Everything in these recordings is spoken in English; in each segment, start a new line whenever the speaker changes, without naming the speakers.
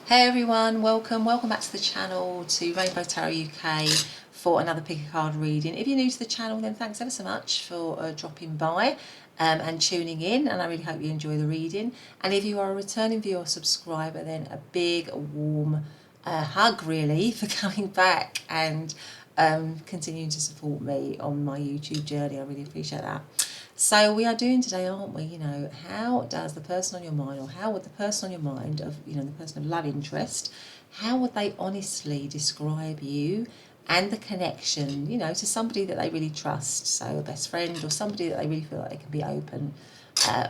Hey everyone, welcome back to the channel, to Rainbow Tarot UK for another pick a card reading. If you're new to the channel, then thanks ever so much for dropping by and tuning in, and I really hope you enjoy the reading. And if you are a returning viewer or subscriber, then a big warm hug really for coming back and continuing to support me on my YouTube journey. I really appreciate that. So we are doing today, aren't we? You know, how does the person on your mind, or how would the person on your mind of, you know, the person of love interest, how would they honestly describe you and the connection, you know, to somebody that they really trust? So a best friend or somebody that they really feel like they can be open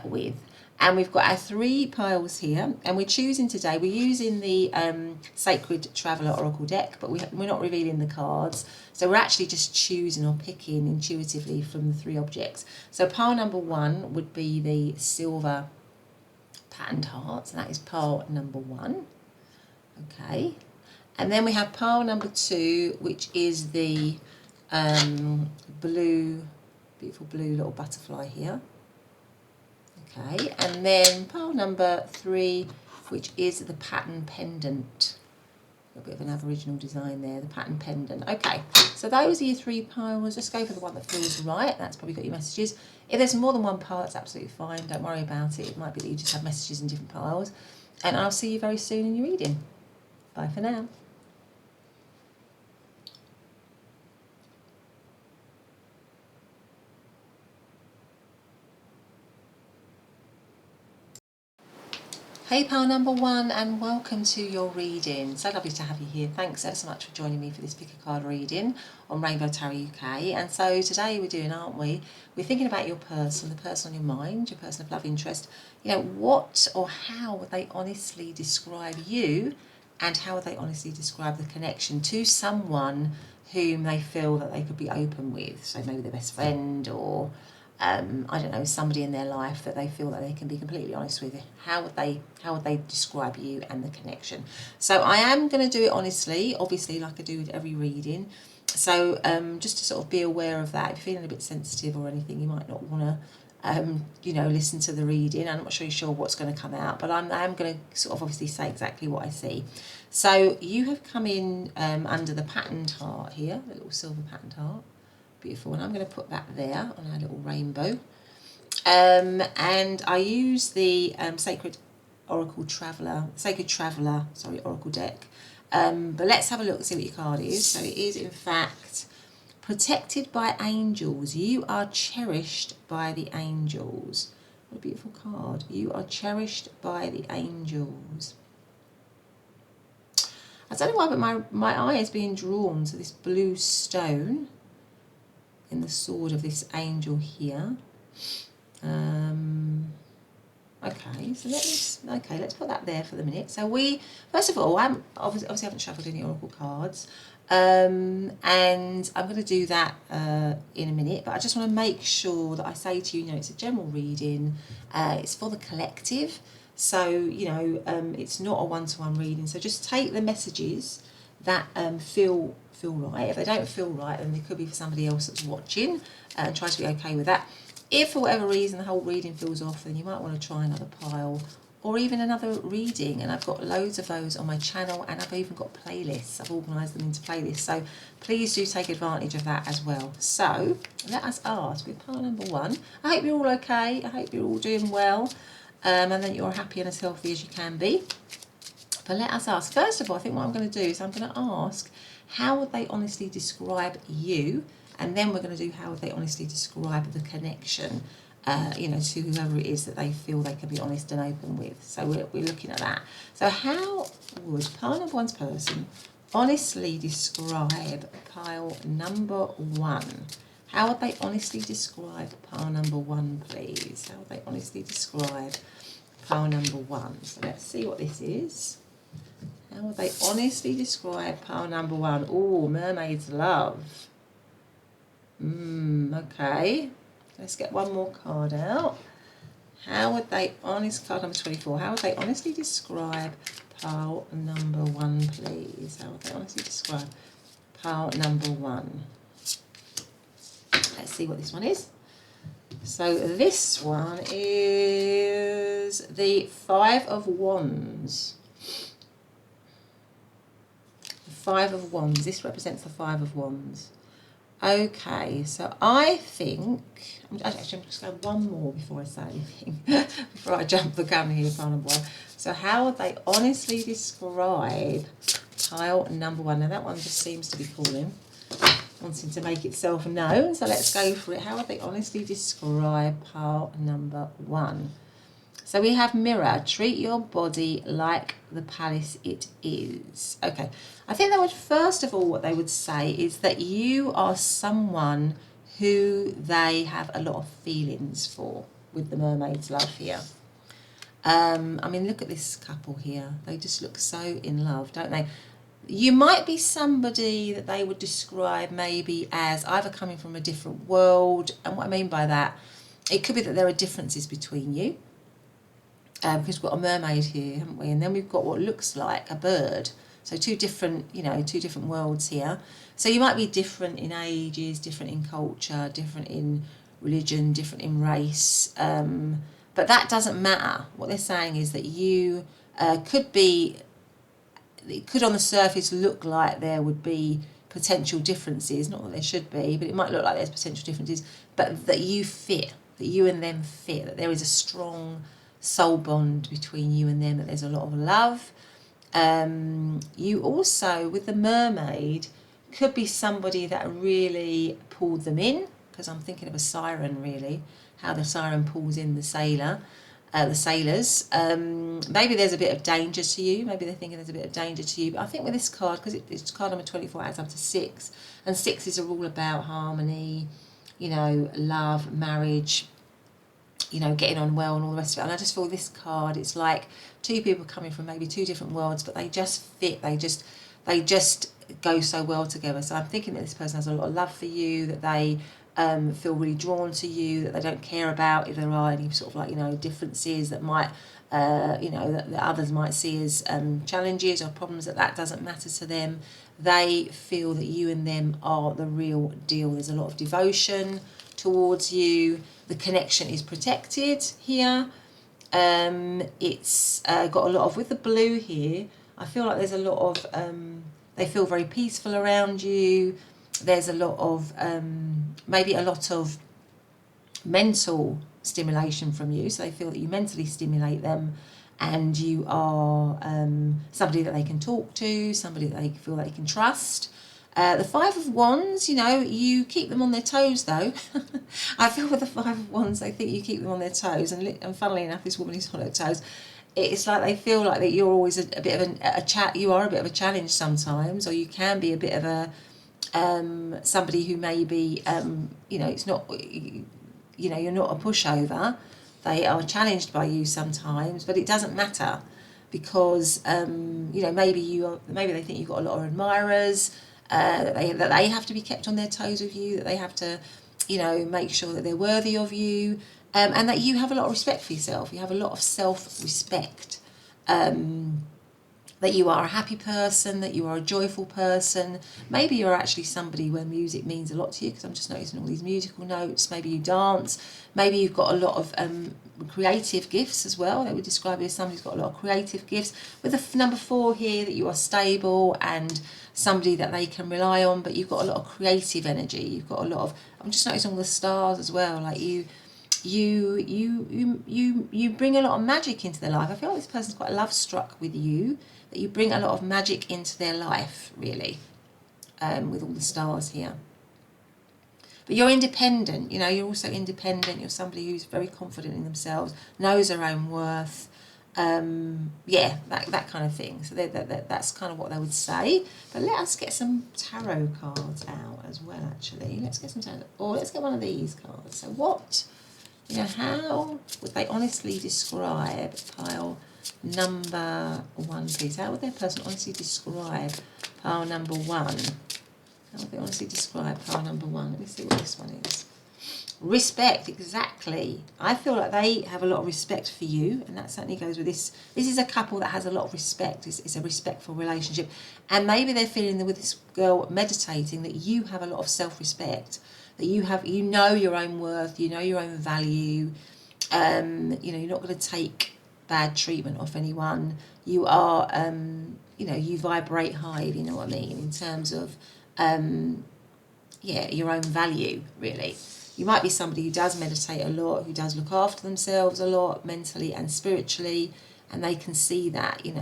with. And we've got our 3 piles here, and we're choosing today, we're using the Sacred Traveller Oracle deck, but we're not revealing the cards. So we're actually just choosing or picking intuitively from the 3 objects. So pile number 1 would be the silver patterned hearts, and that is pile number 1. Okay. And then we have pile number 2, which is the blue, beautiful blue little butterfly here. Okay, and then pile number 3, which is the pattern pendant. A bit of an Aboriginal design there, the pattern pendant. Okay, so those are your 3 piles. Just go for the one that feels right. That's probably got your messages. If there's more than one pile, that's absolutely fine. Don't worry about it. It might be that you just have messages in different piles. And I'll see you very soon in your reading. Bye for now. Hey pile number 1, and welcome to your reading. So lovely to have you here. Thanks so much for joining me for this pick a card reading on Rainbow Tarot UK. And so today we're doing, aren't we? We're thinking about your person, the person on your mind, your person of love interest. You know, what or how would they honestly describe you, and how would they honestly describe the connection to someone whom they feel that they could be open with? So maybe their best friend, or I don't know, somebody in their life that they feel that they can be completely honest with. How would they describe you and the connection? So I am going to do it honestly, obviously, like I do with every reading. So just to sort of be aware of that. If you're feeling a bit sensitive or anything, you might not want to you know, listen to the reading. I'm not really sure what's going to come out, but I am going to sort of obviously say exactly what I see. So you have come in under the patterned heart here, the little silver patterned heart. Beautiful, and I'm going to put that there on our little rainbow. And I use the Sacred Traveller Oracle deck. But let's have a look and see what your card is. So it is, in fact, protected by angels. You are cherished by the angels. What a beautiful card. You are cherished by the angels. I don't know why, but my eye is being drawn to this blue stone in the sword of this angel here. Okay, so let's put that there for the minute. So we, first of all, obviously haven't shuffled any oracle cards, and I'm going to do that in a minute, but I just want to make sure that I say to you, you know, it's a general reading, it's for the collective, so, you know, it's not a one-to-one reading, so just take the messages that feel right. If they don't feel right, then they could be for somebody else that's watching, and try to be okay with that. If for whatever reason the whole reading feels off, then you might want to try another pile or even another reading. And I've got loads of those on my channel, and I've even got playlists. I've organised them into playlists, so please do take advantage of that as well. So let us ask with pile number 1. I hope you're all okay. I hope you're all doing well, and that you're happy and as healthy as you can be. But let us ask, first of all, I think what I'm going to do is I'm going to ask, how would they honestly describe you? And then we're going to do, how would they honestly describe the connection, you know, to whoever it is that they feel they can be honest and open with. So we're looking at that. So how would pile number 1's person honestly describe pile number 1? How would they honestly describe pile number 1, please? How would they honestly describe pile number 1? So let's see what this is. How would they honestly describe pile number 1? Oh, Mermaid's Love. Okay. Let's get one more card out. How would they card number 24. How would they honestly describe pile number 1, please? How would they honestly describe pile number 1? Let's see what this one is. So this one is the 5 of Wands. Five of Wands. This represents the Five of Wands. Okay, so I think, I'm just going to go one more before I say anything, before I jump the gun here, pile number one. So how would they honestly describe pile number one? Now that one just seems to be calling, wanting to make itself known, so let's go for it. How would they honestly describe pile number one? So we have Mirror, treat your body like the palace it is. Okay, I think that would, first of all, what they would say is that you are someone who they have a lot of feelings for, with the mermaid's love here. I mean, look at this couple here. They just look so in love, don't they? You might be somebody that they would describe maybe as either coming from a different world, and what I mean by that, it could be that there are differences between you. Because we've got a mermaid here, haven't we? And then we've got what looks like a bird. So two different worlds here. So you might be different in ages, different in culture, different in religion, different in race. But that doesn't matter. What they're saying is that you it could on the surface look like there would be potential differences. Not that there should be, but it might look like there's potential differences. But that you fit, that you and them fit, that there is a strong soul bond between you and them, that there's a lot of love. You also, with the mermaid, could be somebody that really pulled them in, because I'm thinking of a siren, really, how the siren pulls in the sailors. Maybe there's a bit of danger to you, maybe they're thinking there's a bit of danger to you, but I think with this card, because it's card number 24, adds up to 6, and 6s are all about harmony, love, marriage, getting on well and all the rest of it. And I just feel this card, it's like two people coming from maybe two different worlds, but they just fit, they just go so well together. So I'm thinking that this person has a lot of love for you, that they feel really drawn to you, that they don't care about if there are any sort of differences that might that others might see as challenges or problems, that doesn't matter to them. They feel that you and them are the real deal. There's a lot of devotion towards you. The connection is protected here. It's got a lot of, with the blue here, I feel like there's a lot of, they feel very peaceful around you. There's a lot of, maybe a lot of mental stimulation from you. So they feel that you mentally stimulate them, and you are somebody that they can talk to, somebody that they feel they can trust. The Five of Wands, you keep them on their toes, though. I feel with the Five of Wands, they think you keep them on their toes. And funnily enough, this woman is on her toes. It's like they feel like that you're always a bit of a chat. You are a bit of a challenge sometimes, or you can be a bit of a somebody who maybe it's not you're not a pushover. They are challenged by you sometimes, but it doesn't matter, because maybe they think you've got a lot of admirers. That they have to be kept on their toes with you, that they have to, make sure that they're worthy of you, and that you have a lot of respect for yourself. You have a lot of self-respect, that you are a happy person, that you are a joyful person. Maybe you're actually somebody where music means a lot to you, because I'm just noticing all these musical notes. Maybe you dance. Maybe you've got a lot of creative gifts as well. They would describe you as somebody who's got a lot of creative gifts. With the number 4 here, that you are stable and somebody that they can rely on, but you've got a lot of creative energy. You've got a lot of, I'm just noticing all the stars as well, like you bring a lot of magic into their life. I feel like this person's quite love struck with you, that you bring a lot of magic into their life, really, with all the stars here. But you're independent, you're also independent. You're somebody who's very confident in themselves, knows their own worth. That kind of thing. So that's kind of what they would say. But let us get some tarot cards out as well, actually. Let's get some tarot, or let's get one of these cards. So what, how would they honestly describe pile number 1, please? How would their person honestly describe pile number 1? How would they honestly describe pile number 1? Let me see what this one is. Respect, exactly. I feel like they have a lot of respect for you, and that certainly goes with this. This is a couple that has a lot of respect. It's a respectful relationship, and maybe they're feeling that with this girl meditating, that you have a lot of self-respect, that you know your own worth, you know your own value. You're not going to take bad treatment off anyone. You are you vibrate high, if you know what I mean, in terms of, your own value, really. You might be somebody who does meditate a lot, who does look after themselves a lot, mentally and spiritually, and they can see that, you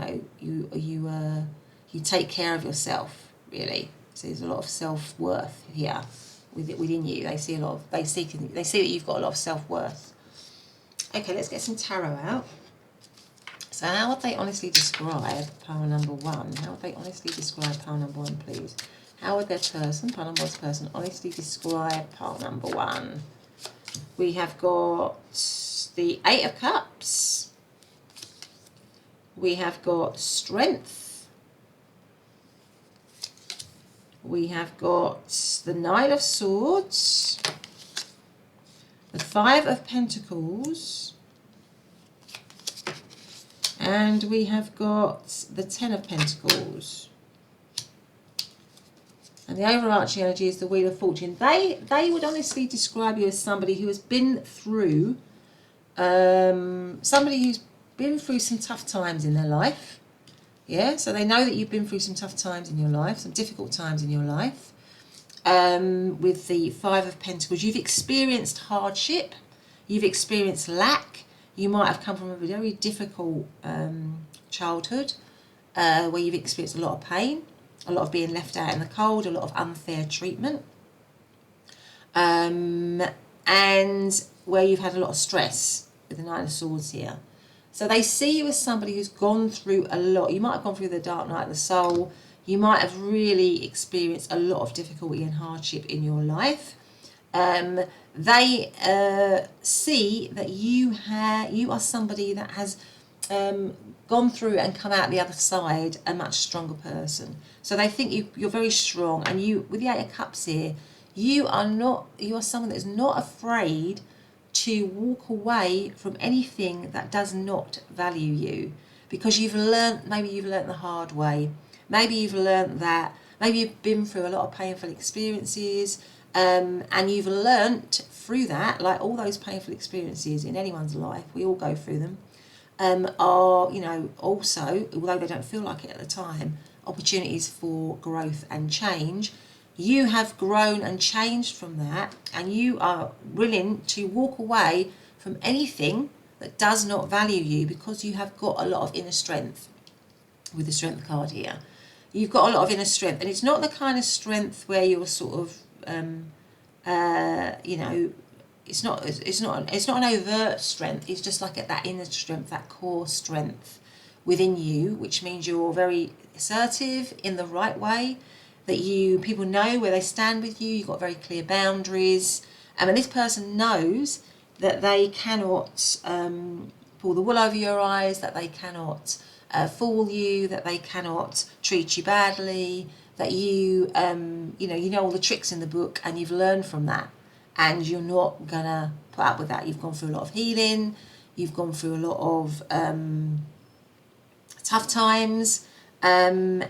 take care of yourself, really. So there's a lot of self-worth here within you. They see that you've got a lot of self-worth. Okay, let's get some tarot out. So how would they honestly describe pile number 1? How would they honestly describe pile number 1, please? How would their person, pile number 1's person, honestly describe pile number 1? We have got the 8 of Cups. We have got Strength. We have got the 9 of Swords. The 5 of Pentacles. And we have got the 10 of Pentacles. And the overarching energy is the Wheel of Fortune. They would honestly describe you as somebody who has been through, somebody who's been through some tough times in their life. Yeah, so they know that you've been through some tough times in your life, some difficult times in your life. With the 5 of Pentacles, you've experienced hardship, you've experienced lack. You might have come from a very difficult childhood where you've experienced a lot of pain, a lot of being left out in the cold, a lot of unfair treatment, and where you've had a lot of stress with the 9 of Swords here. So they see you as somebody who's gone through a lot. You might have gone through the dark night of the soul. You might have really experienced a lot of difficulty and hardship in your life. They see that you are somebody that has gone through and come out the other side a much stronger person. So they think you're very strong, and with the 8 of Cups here, you are someone that is not afraid to walk away from anything that does not value you, because maybe you've learnt the hard way. Maybe you've learnt that, maybe you've been through a lot of painful experiences, and you've learnt through that, like all those painful experiences in anyone's life, we all go through them, are, also, although they don't feel like it at the time, opportunities for growth and change. You have grown and changed from that, and you are willing to walk away from anything that does not value you, because you have got a lot of inner strength with the Strength card here. You've got a lot of inner strength, and it's not the kind of strength where you're sort of, it's not an overt strength. It's just like that inner strength, that core strength within you, which means you're very assertive in the right way, that people know where they stand with you. You've got very clear boundaries, and this person knows that they cannot pull the wool over your eyes, that they cannot fool you, that they cannot treat you badly, that you know all the tricks in the book, and you've learned from that, and you're not gonna put up with that. You've gone through a lot of healing, you've gone through a lot of tough times, and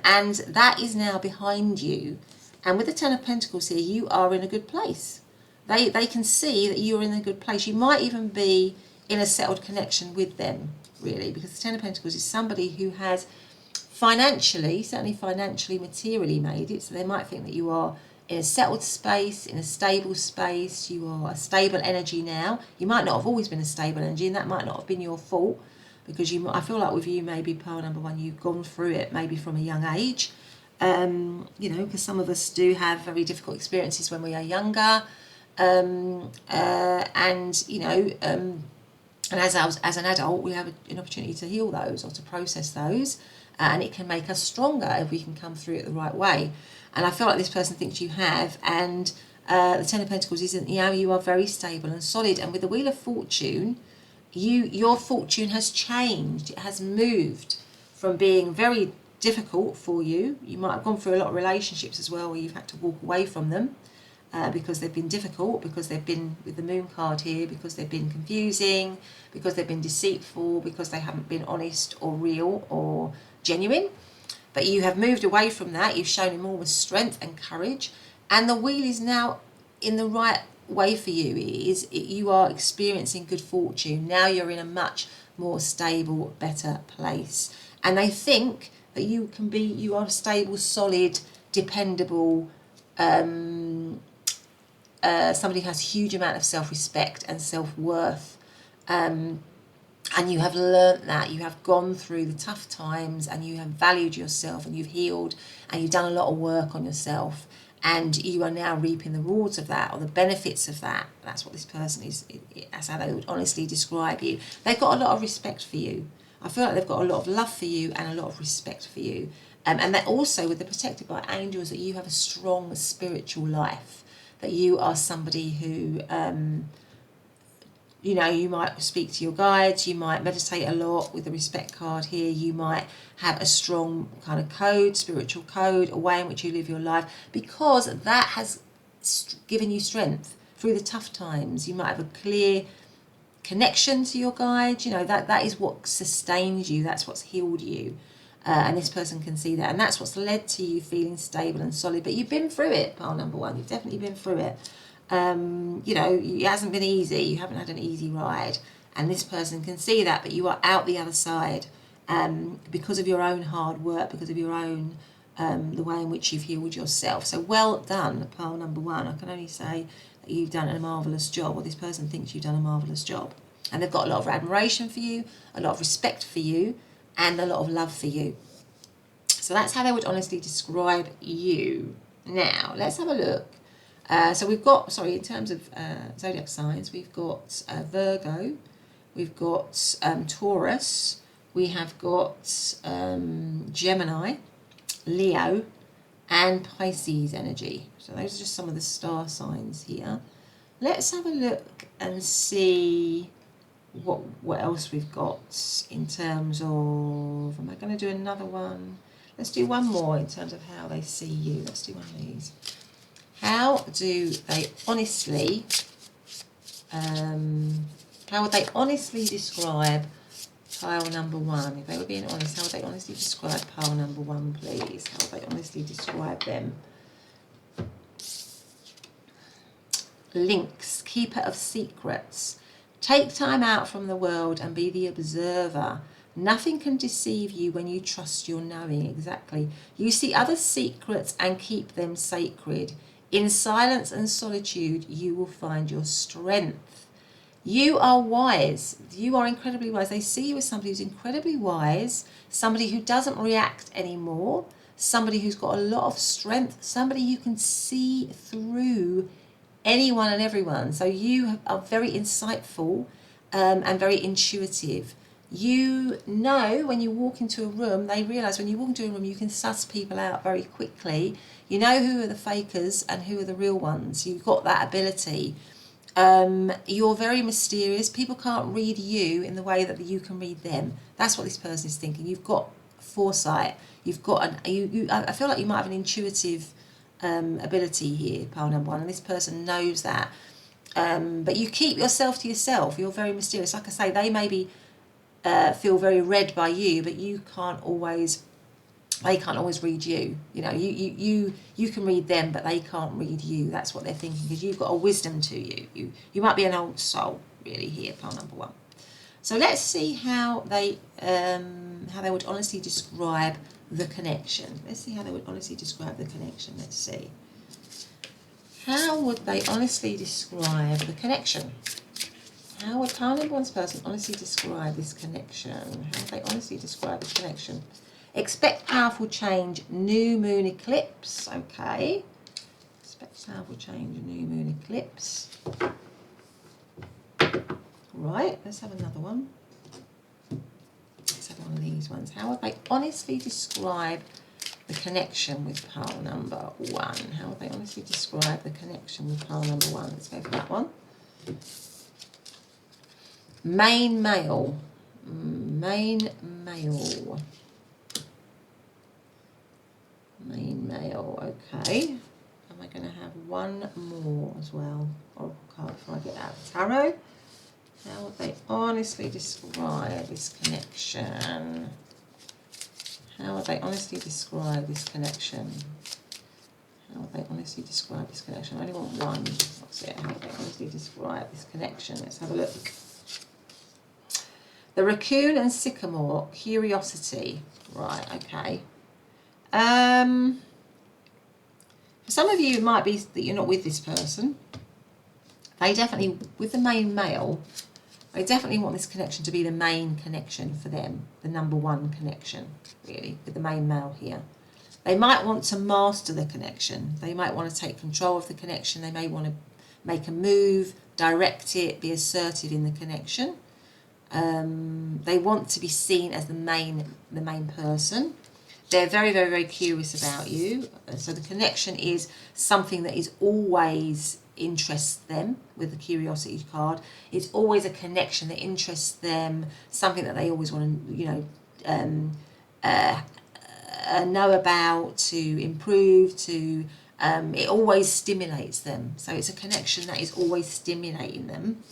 that is now behind you. And with the 10 of Pentacles here, you are in a good place. They can see that you're in a good place. You might even be in a settled connection with them, really, because the 10 of Pentacles is somebody who has certainly financially, materially made it. So they might think that you are in a settled space, in a stable space. You are a stable energy now. You might not have always been a stable energy, and that might not have been your fault, because I feel like with you, maybe pearl number 1, you've gone through it maybe from a young age. Because some of us do have very difficult experiences when we are younger, and as an adult, we have an opportunity to heal those or to process those, and it can make us stronger if we can come through it the right way. And I feel like this person thinks you have, and the 10 of Pentacles isn't. You are very stable and solid, and with the Wheel of Fortune, your fortune has changed. It has moved from being very difficult for you. You might have gone through a lot of relationships as well where you've had to walk away from them because they've been difficult, because they've been, with the Moon card here, because they've been confusing, because they've been deceitful, because they haven't been honest or real or genuine. But you have moved away from that. You've shown enormous strength and courage, and the wheel is now in the right way for you. You are experiencing good fortune. Now you're in a much more stable, better place. And they think that you are stable, solid, dependable, somebody who has a huge amount of self-respect and self-worth, and you have learnt that, you have gone through the tough times, and you have valued yourself, and you've healed, and you've done a lot of work on yourself, and you are now reaping the rewards of that, or the benefits of that. That's what this person is, that's how they would honestly describe you. They've got a lot of respect for you. I feel like they've got a lot of love for you and a lot of respect for you. And that also, with the protected by angels, that you have a strong spiritual life, that you are somebody who, you know, you might speak to your guides, you might meditate a lot with the respect card here, you might have a strong kind of code, spiritual code, a way in which you live your life, because that has given you strength through the tough times. You might have a clear connection to your guide, you know, that is what sustains you, that's what's healed you. And this person can see that, and that's what's led to you feeling stable and solid. But you've been through it, pile number one, you've definitely been through it. You know, it hasn't been easy, you haven't had an easy ride, and this person can see that, but you are out the other side, because of your own hard work, because of your own, the way in which you've healed yourself. So well done, pile number one. I can only say that you've done a marvellous job, or this person thinks you've done a marvellous job. And they've got a lot of admiration for you, a lot of respect for you, and a lot of love for you. So that's how they would honestly describe you. Now, let's have a look. So we've got, in terms of zodiac signs, we've got Virgo, we've got Taurus, we have got Gemini, Leo, and Pisces energy. So those are just some of the star signs here. Let's have a look and see what else we've got in terms of, am I going to do another one? Let's do one more in terms of how they see you. Let's do one of these. How do they honestly, how would they honestly describe pile number one? If they were being honest, how would they honestly describe pile number one, please? How would they honestly describe them? Lynx, keeper of secrets. Take time out from the world and be the observer. Nothing can deceive you when you trust your knowing. Exactly. You see other secrets and keep them sacred. In silence and solitude, you will find your strength. You are wise. You are incredibly wise. They see you as somebody who's incredibly wise, somebody who doesn't react anymore, somebody who's got a lot of strength, somebody you can see through anyone and everyone. So you are very insightful and very intuitive. You know when you walk into a room, they realise when you walk into a room you can suss people out very quickly. You know who are the fakers and who are the real ones. You've got that ability. You're very mysterious. People can't read you in the way that you can read them. That's what this person is thinking. You've got foresight. You've got I feel like you might have an intuitive ability here, pile number one, and this person knows that. But you keep yourself to yourself. You're very mysterious. Like I say, they maybe feel very read by you, but they can't always read you. You know, you can read them, but they can't read you. That's what they're thinking, because you've got a wisdom to you. You might be an old soul, really, here, pile number one. So let's see how they would honestly describe the connection. Let's see how they would honestly describe the connection. Let's see. How would they honestly describe the connection? How would pile number one's person honestly describe this connection? How would they honestly describe this connection? Expect powerful change, new moon eclipse. Okay. Expect powerful change, new moon eclipse. Right, let's have another one. Let's have one of these ones. How would they honestly describe the connection with pile number one? How would they honestly describe the connection with pile number one? Let's go for that one. Main male. Main male. Main male, okay. Am I going to have one more as well? Oracle card before I get out of tarot. How would they honestly describe this connection? How would they honestly describe this connection? How would they honestly describe this connection? I only want one. That's it. How would they honestly describe this connection? Let's have a look. The raccoon and sycamore, curiosity. Right, okay. For some of you, it might be that you're not with this person. They definitely, with the main male, they definitely want this connection to be the main connection for them, the number one connection, really, with the main male here. They might want to master the connection. They might want to take control of the connection. They may want to make a move, direct it, be assertive in the connection. They want to be seen as the main person. They're very, very, very curious about you. So the connection is something that is always interests them with the curiosity card. It's always a connection that interests them, something that they always want to, know about, to improve, to it always stimulates them. So it's a connection that is always stimulating them.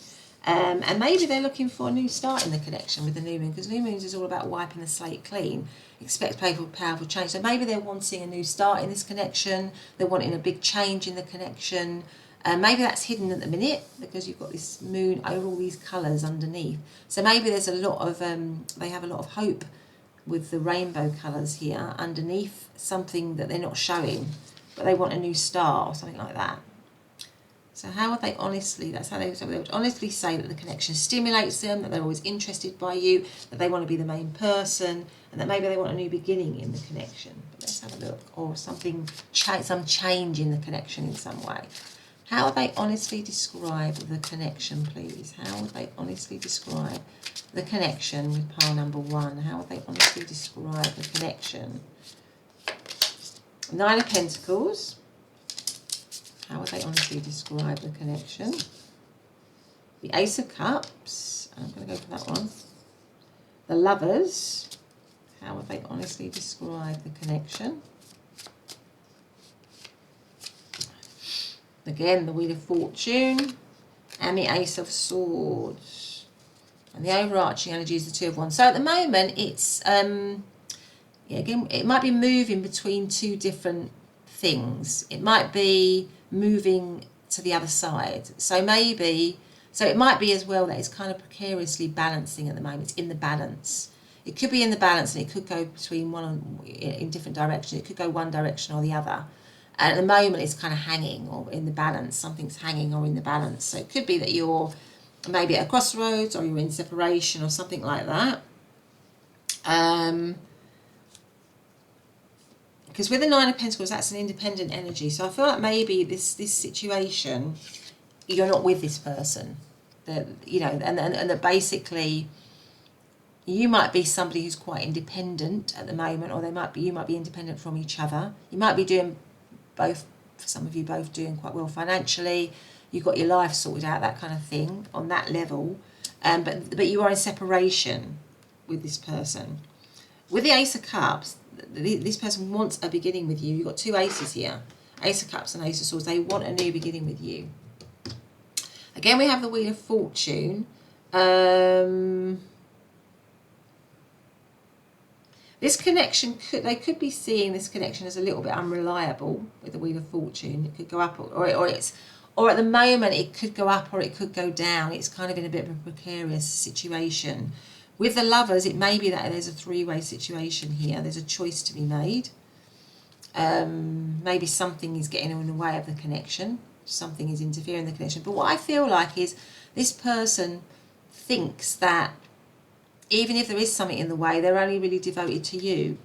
And maybe they're looking for a new start in the connection with the new moon, because new moons is all about wiping the slate clean, expect powerful change. So maybe they're wanting a new start in this connection, they're wanting a big change in the connection. Maybe that's hidden at the minute because you've got this moon over all these colours underneath. So maybe there's a lot of, they have a lot of hope with the rainbow colours here underneath, something that they're not showing, but they want a new start or something like that. So how would they honestly, that's how they would honestly say that the connection stimulates them, that they're always interested by you, that they want to be the main person, and that maybe they want a new beginning in the connection. But let's have a look. Or something, some change in the connection in some way. How would they honestly describe the connection, please? How would they honestly describe the connection with pile number 1? How would they honestly describe the connection? 9 of Pentacles. How would they honestly describe the connection? The Ace of Cups. I'm going to go for that one. The Lovers. How would they honestly describe the connection? Again, the Wheel of Fortune. And the Ace of Swords. And the overarching energy is the Two of Wands. So at the moment, it's, again, it might be moving between two different things. It might be moving to the other side. So it might be as well that it's kind of precariously balancing at the moment. It's in the balance. It could be in the balance and it could go between in different directions. It could go one direction or the other. And at the moment it's kind of hanging or in the balance. Something's hanging or in the balance. So it could be that you're maybe at a crossroads or you're in separation or something like that. Because with the 9 of Pentacles, that's an independent energy. So I feel like maybe this situation, you're not with this person. That, and that basically you might be somebody who's quite independent at the moment, or you might be independent from each other. You might be doing both, for some of you, both doing quite well financially. You've got your life sorted out, that kind of thing, on that level. But you are in separation with this person. With the Ace of Cups, this person wants a beginning with you. You've got 2 aces here. Ace of Cups and Ace of Swords. They want a new beginning with you. Again, we have the Wheel of Fortune. This connection, they could be seeing this connection as a little bit unreliable with the Wheel of Fortune. It could go up or at the moment it could go up or it could go down. It's kind of in a bit of a precarious situation. With the Lovers, it may be that there's a 3-way situation here. There's a choice to be made. Maybe something is getting in the way of the connection. Something is interfering in the connection. But what I feel like is this person thinks that even if there is something in the way, they're only really devoted to you.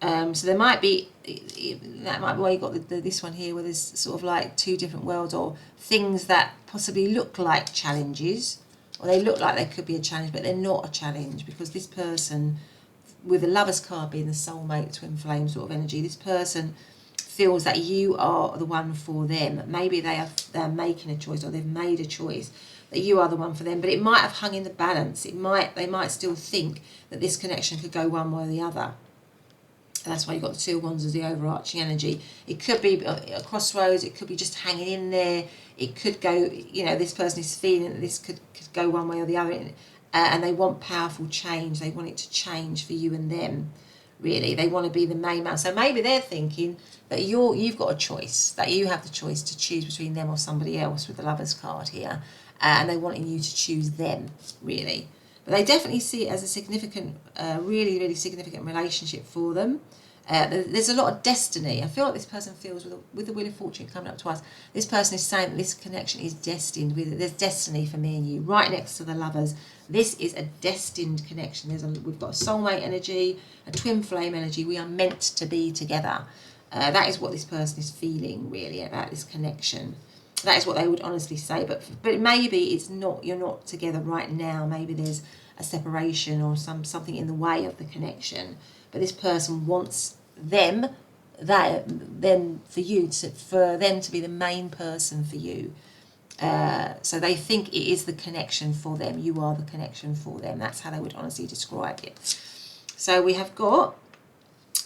So there might be, that might be why you got this one here, where there's sort of like 2 different worlds, or things that possibly look like challenges, or they look like they could be a challenge, but they're not a challenge, because this person, with the Lovers card being the soulmate, twin flame sort of energy, this person feels that you are the one for them. Maybe they're making a choice, or they've made a choice that you are the one for them, but it might have hung in the balance. They might still think that this connection could go one way or the other. And that's why you've got the 2 of Wands as the overarching energy. It could be a crossroads, it could be just hanging in there, it could go, this person is feeling that this could go one way or the other, and they want powerful change. They want it to change for you and them, really. They want to be the main man. So maybe they're thinking that you've got a choice, that you have the choice to choose between them or somebody else with the Lovers card here, and they wanting you to choose them, really. But they definitely see it as a significant, really, really significant relationship for them. There's a lot of destiny. I feel like this person feels with the Wheel of Fortune coming up twice. This person is saying that this connection is destined. There's destiny for me and you, right next to the Lovers. This is a destined connection. We've got a soulmate energy, a twin flame energy. We are meant to be together. That is what this person is feeling really about this connection. That is what they would honestly say. But maybe it's not. You're not together right now. Maybe there's a separation or something in the way of the connection. But this person wants them for you for them to be the main person for you. So they think it is the connection for them. You are the connection for them. That's how they would honestly describe it. So we have got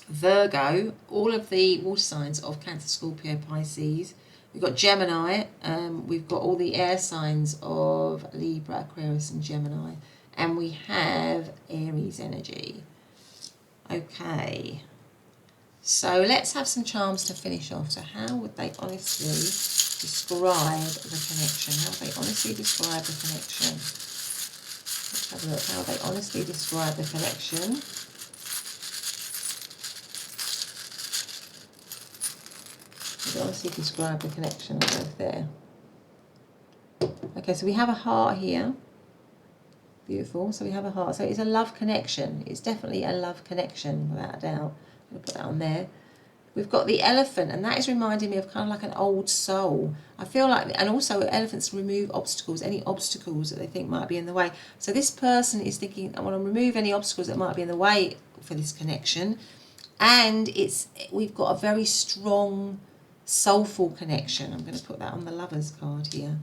Virgo, all of the water signs of Cancer, Scorpio, Pisces. We've got Gemini. We've got all the air signs of Libra, Aquarius, and Gemini. And we have Aries energy. Okay. So let's have some charms to finish off. So how would they honestly describe the connection? How would they honestly describe the connection? Let's have a look. How would they honestly describe the connection? How would they honestly describe the connection both there? Okay, so we have a heart here. Beautiful. So we have a heart. So it's a love connection. It's definitely a love connection, without a doubt. I'm going to put that on there. We've got the elephant, and that is reminding me of kind of like an old soul. I feel like, and also elephants remove obstacles, any obstacles that they think might be in the way. So this person is thinking, I want to remove any obstacles that might be in the way for this connection. And we've got a very strong, soulful connection. I'm going to put that on the Lovers card here.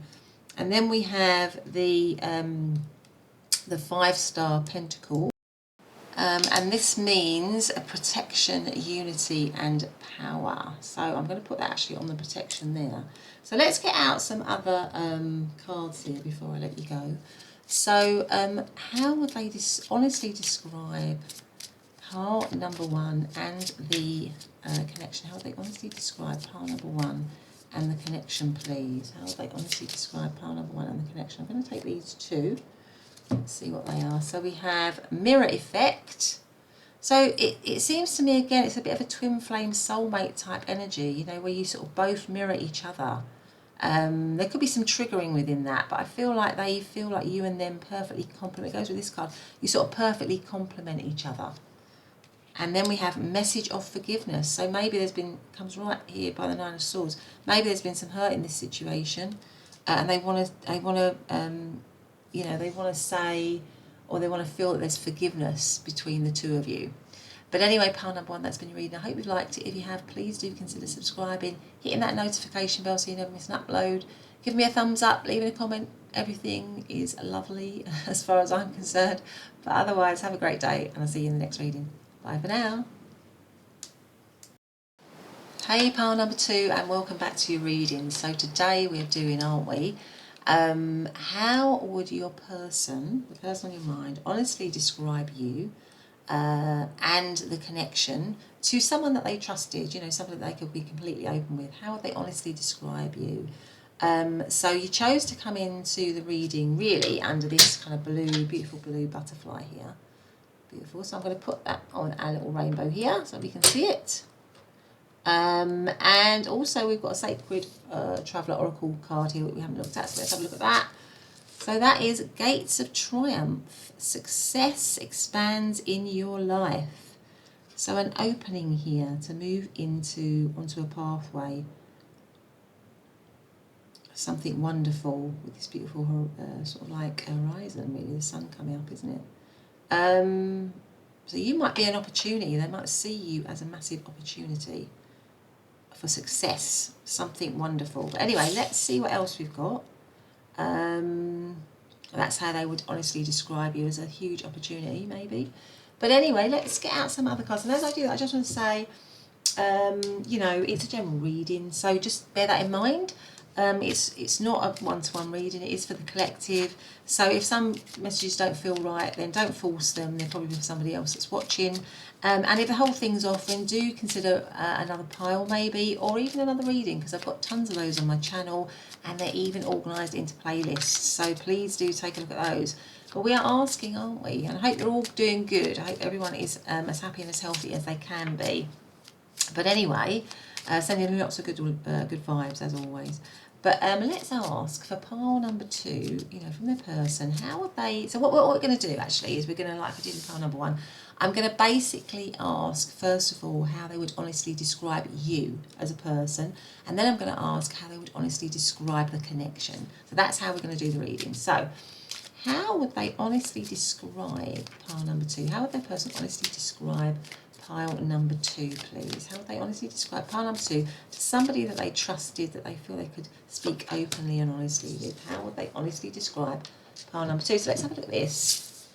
And then we have the 5-star pentacle. And this means a protection, unity, and power. So I'm going to put that actually on the protection there. So let's get out some other cards here before I let you go. So how would they honestly describe part number 1 and the connection? How would they honestly describe part number 1 and the connection, please? How would they honestly describe part number 1 and the connection? I'm going to take these two. Let's see what they are. So we have mirror effect. So it seems to me, again, it's a bit of a twin flame soulmate type energy, you know, where you sort of both mirror each other. There could be some triggering within that, but I feel like they feel like you and them perfectly complement. It goes with this card. You sort of perfectly complement each other. And then we have message of forgiveness. So maybe there's been, comes right here by the 9 of Swords. Maybe there's been some hurt in this situation, and they want to you know, they want to say, or they want to feel that there's forgiveness between the two of you. But anyway, part number 1, that's been your reading. I hope you've liked it. If you have, please do consider subscribing, hitting that notification bell so you never miss an upload. Give me a thumbs up, leaving a comment. Everything is lovely as far as I'm concerned. But otherwise, have a great day, and I'll see you in the next reading. Bye for now. Hey, pile number 2, and welcome back to your reading. So today we're doing, aren't we? How would your person, the person on your mind, honestly describe you and the connection to someone that they trusted, you know, someone that they could be completely open with? How would they honestly describe you? So you chose to come into the reading really under this kind of blue, beautiful blue butterfly here. Beautiful. So I'm going to put that on our little rainbow here so we can see it. And also we've got a Sacred Traveller Oracle card here that we haven't looked at, so let's have a look at that. So that is Gates of Triumph. Success expands in your life. So an opening here to move onto a pathway. Something wonderful with this beautiful sort of like horizon, really, the sun coming up, isn't it? So you might be an opportunity. They might see you as a massive opportunity for success, something wonderful. But anyway, let's see what else we've got. That's how they would honestly describe you, as a huge opportunity, maybe. But anyway, let's get out some other cards. And as I do that, I just want to say, you know, it's a general reading, so just bear that in mind. It's not a one-to-one reading, it is for the collective. So if some messages don't feel right, then don't force them. They're probably for somebody else that's watching. And if the whole thing's off, then do consider another pile maybe, or even another reading, because I've got tons of those on my channel, and they're even organised into playlists. So please do take a look at those. But we are asking, aren't we? And I hope you're all doing good. I hope everyone is as happy and as healthy as they can be. But anyway, sending lots of good vibes as always. But let's ask for pile number 2, you know, from the person, how would they... So what we're going to do, actually, is we're going to, like I did in pile number 1, I'm going to basically ask, first of all, how they would honestly describe you as a person. And then I'm going to ask how they would honestly describe the connection. So that's how we're going to do the reading. So how would they honestly describe pile number 2? How would that person honestly describe pile number 2, please? How would they honestly describe pile number 2 to somebody that they trusted, that they feel they could speak openly and honestly with? How would they honestly describe pile number 2? So let's have a look at this.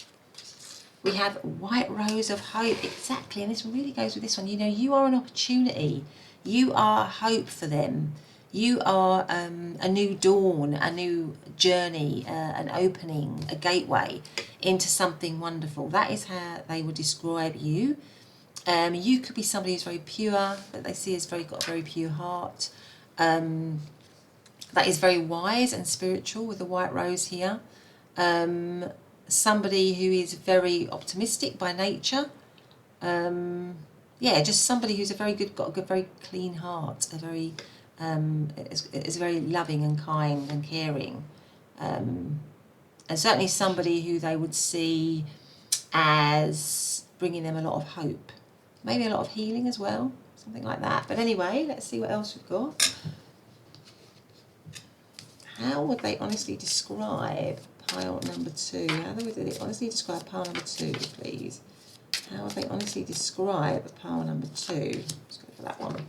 We have White Rose of Hope, exactly, and this really goes with this one. You know, you are an opportunity. You are hope for them. You are a new dawn, a new journey, an opening, a gateway into something wonderful. That is how they would describe you. You could be somebody who's very pure, that they see as got a very pure heart. That is very wise and spiritual with the white rose here. Somebody who is very optimistic by nature. Yeah, just somebody who's got a good, very clean heart, a very is very loving and kind and caring, and certainly somebody who they would see as bringing them a lot of hope, maybe a lot of healing as well, something like that. But anyway, let's see what else we've got. How would they honestly describe pile number 2? How would they honestly describe pile number 2, please? How would they honestly describe pile number 2? Let's go for that one.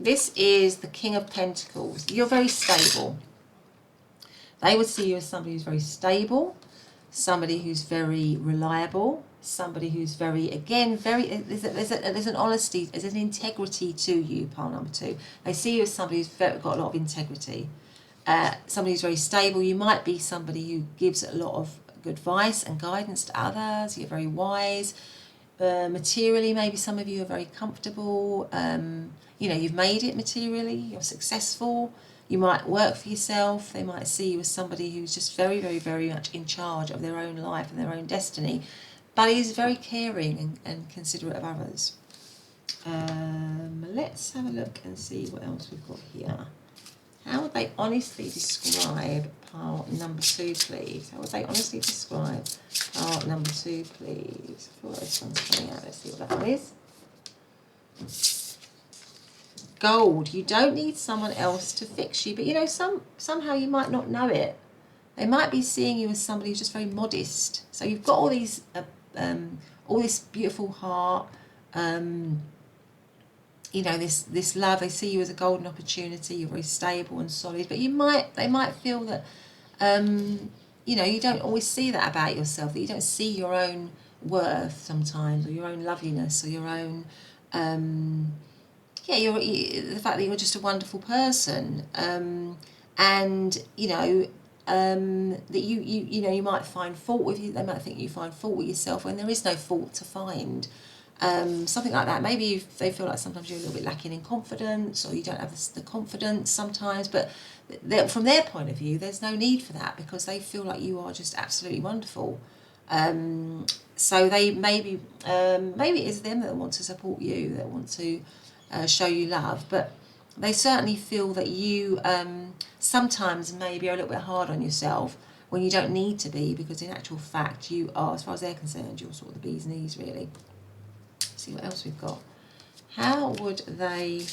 This is the King of Pentacles. You're very stable. They would see you as somebody who's very stable, somebody who's very reliable, somebody who's very, again, there's an honesty, there's an integrity to you, pile number 2. They see you as somebody who's got a lot of integrity. Somebody who's very stable. You might be somebody who gives a lot of good advice and guidance to others. You're very wise. Materially, maybe some of you are very comfortable. You know, you've made it materially. You're successful. You might work for yourself. They might see you as somebody who's just very, very, very much in charge of their own life and their own destiny. But is very caring and considerate of others. Let's have a look and see what else we've got here. How would they honestly describe pile number 2, please? How would they honestly describe pile number 2, please? I feel like this one's coming out. Let's see what that one is. Gold. You don't need someone else to fix you, but you know, somehow you might not know it. They might be seeing you as somebody who's just very modest. So you've got all these, all this beautiful heart. You know, this love. They see you as a golden opportunity. You're very stable and solid, but they might feel that, you know, you don't always see that about yourself. That you don't see your own worth sometimes, or your own loveliness, or your own, the fact that you're just a wonderful person, and you know, that you know, you might find fault with you. They might think you find fault with yourself when there is no fault to find. Something like that. Maybe they feel like sometimes you're a little bit lacking in confidence, or you don't have the confidence sometimes, but from their point of view, there's no need for that, because they feel like you are just absolutely wonderful. So they maybe it is them that want to support you, that want to show you love, but they certainly feel that you sometimes maybe are a little bit hard on yourself when you don't need to be, because in actual fact you are, as far as they're concerned, you're sort of the bee's knees, really. See what else we've got. How would they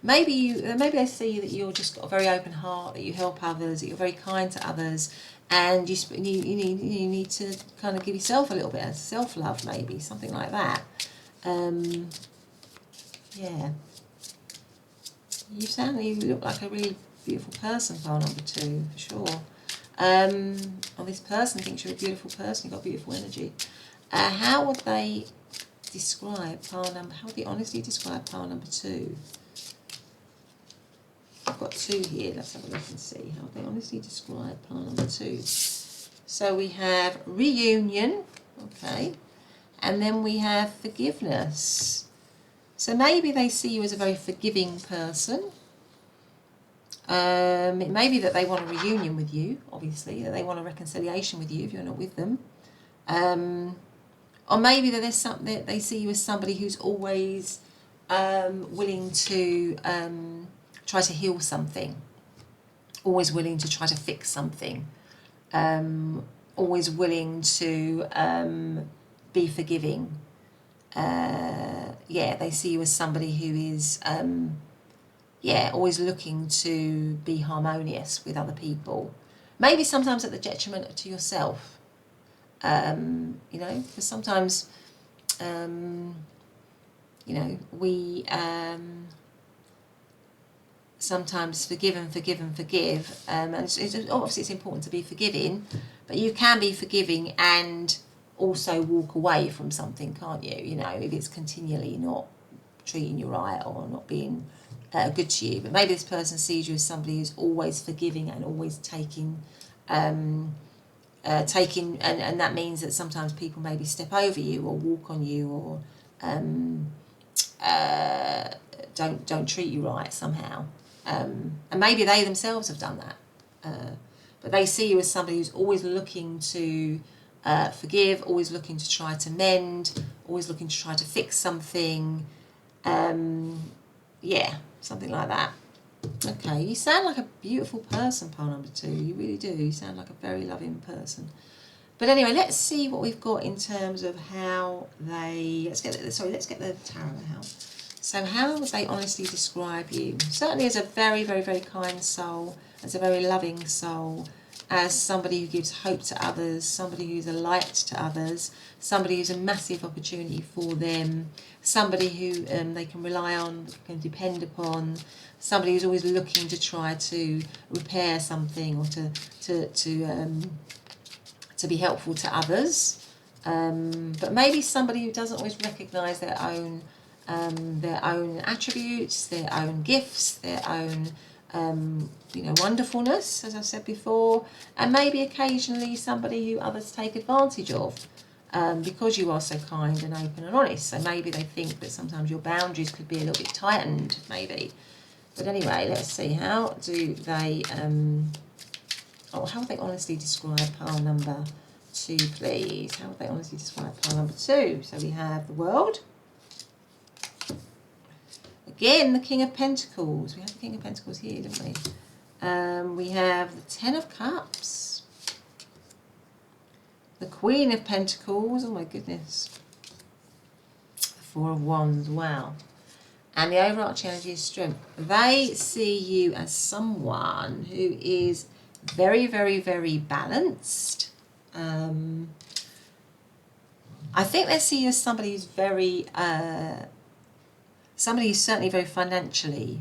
maybe they see that you're just got a very open heart, that you help others, that you're very kind to others, and you need to kind of give yourself a little bit of self-love, maybe something like that. Yeah, you look like a really beautiful person, pile number 2, for sure. Or this person thinks you're a beautiful person, you've got beautiful energy. How would they describe pile number, how would they honestly describe pile number 2? I've got 2 here, let's have a look and see. How would they honestly describe pile number 2? So we have reunion, okay, and then we have forgiveness. So maybe they see you as a very forgiving person. It may be that they want a reunion with you, obviously, that they want a reconciliation with you if you're not with them. Or maybe that there's something that they see you as somebody who's always willing to try to heal something, always willing to try to fix something, always willing to be forgiving. Yeah, they see you as somebody who is always looking to be harmonious with other people. Maybe sometimes at the detriment to yourself. Because sometimes, we sometimes forgive and forgive and forgive. And obviously it's important to be forgiving, but you can be forgiving and also walk away from something, can't you? If it's continually not treating you right or not being good to you. But maybe this person sees you as somebody who's always forgiving and always taking, and that means that sometimes people maybe step over you or walk on you or don't treat you right somehow, and maybe they themselves have done that, but they see you as somebody who's always looking to forgive, always looking to try to mend, always looking to try to fix something, something like that. Okay, you sound like a beautiful person, pile number 2. You really do. You sound like a very loving person. But anyway, let's see what we've got in terms of how they... Let's get the tarot out. So how would they honestly describe you? Certainly as a very, very, very kind soul, as a very loving soul, as somebody who gives hope to others, somebody who's a light to others, somebody who's a massive opportunity for them, somebody who they can rely on, can depend upon, somebody who's always looking to try to repair something or to be helpful to others, but maybe somebody who doesn't always recognise their own attributes, their own gifts, their own wonderfulness, as I said before, and maybe occasionally somebody who others take advantage of, because you are so kind and open and honest. So maybe they think that sometimes your boundaries could be a little bit tightened, maybe. But anyway, let's see, how do they how would they honestly describe pile number 2, please? How would they honestly describe pile number 2? So we have the World. Again, the King of Pentacles. We have the King of Pentacles here, don't we? We have the Ten of Cups. The Queen of Pentacles. Oh my goodness. The Four of Wands. Wow. And the overarching energy is strength. They see you as someone who is very, very, very balanced. I think they see you as somebody who's very... somebody who's certainly very financially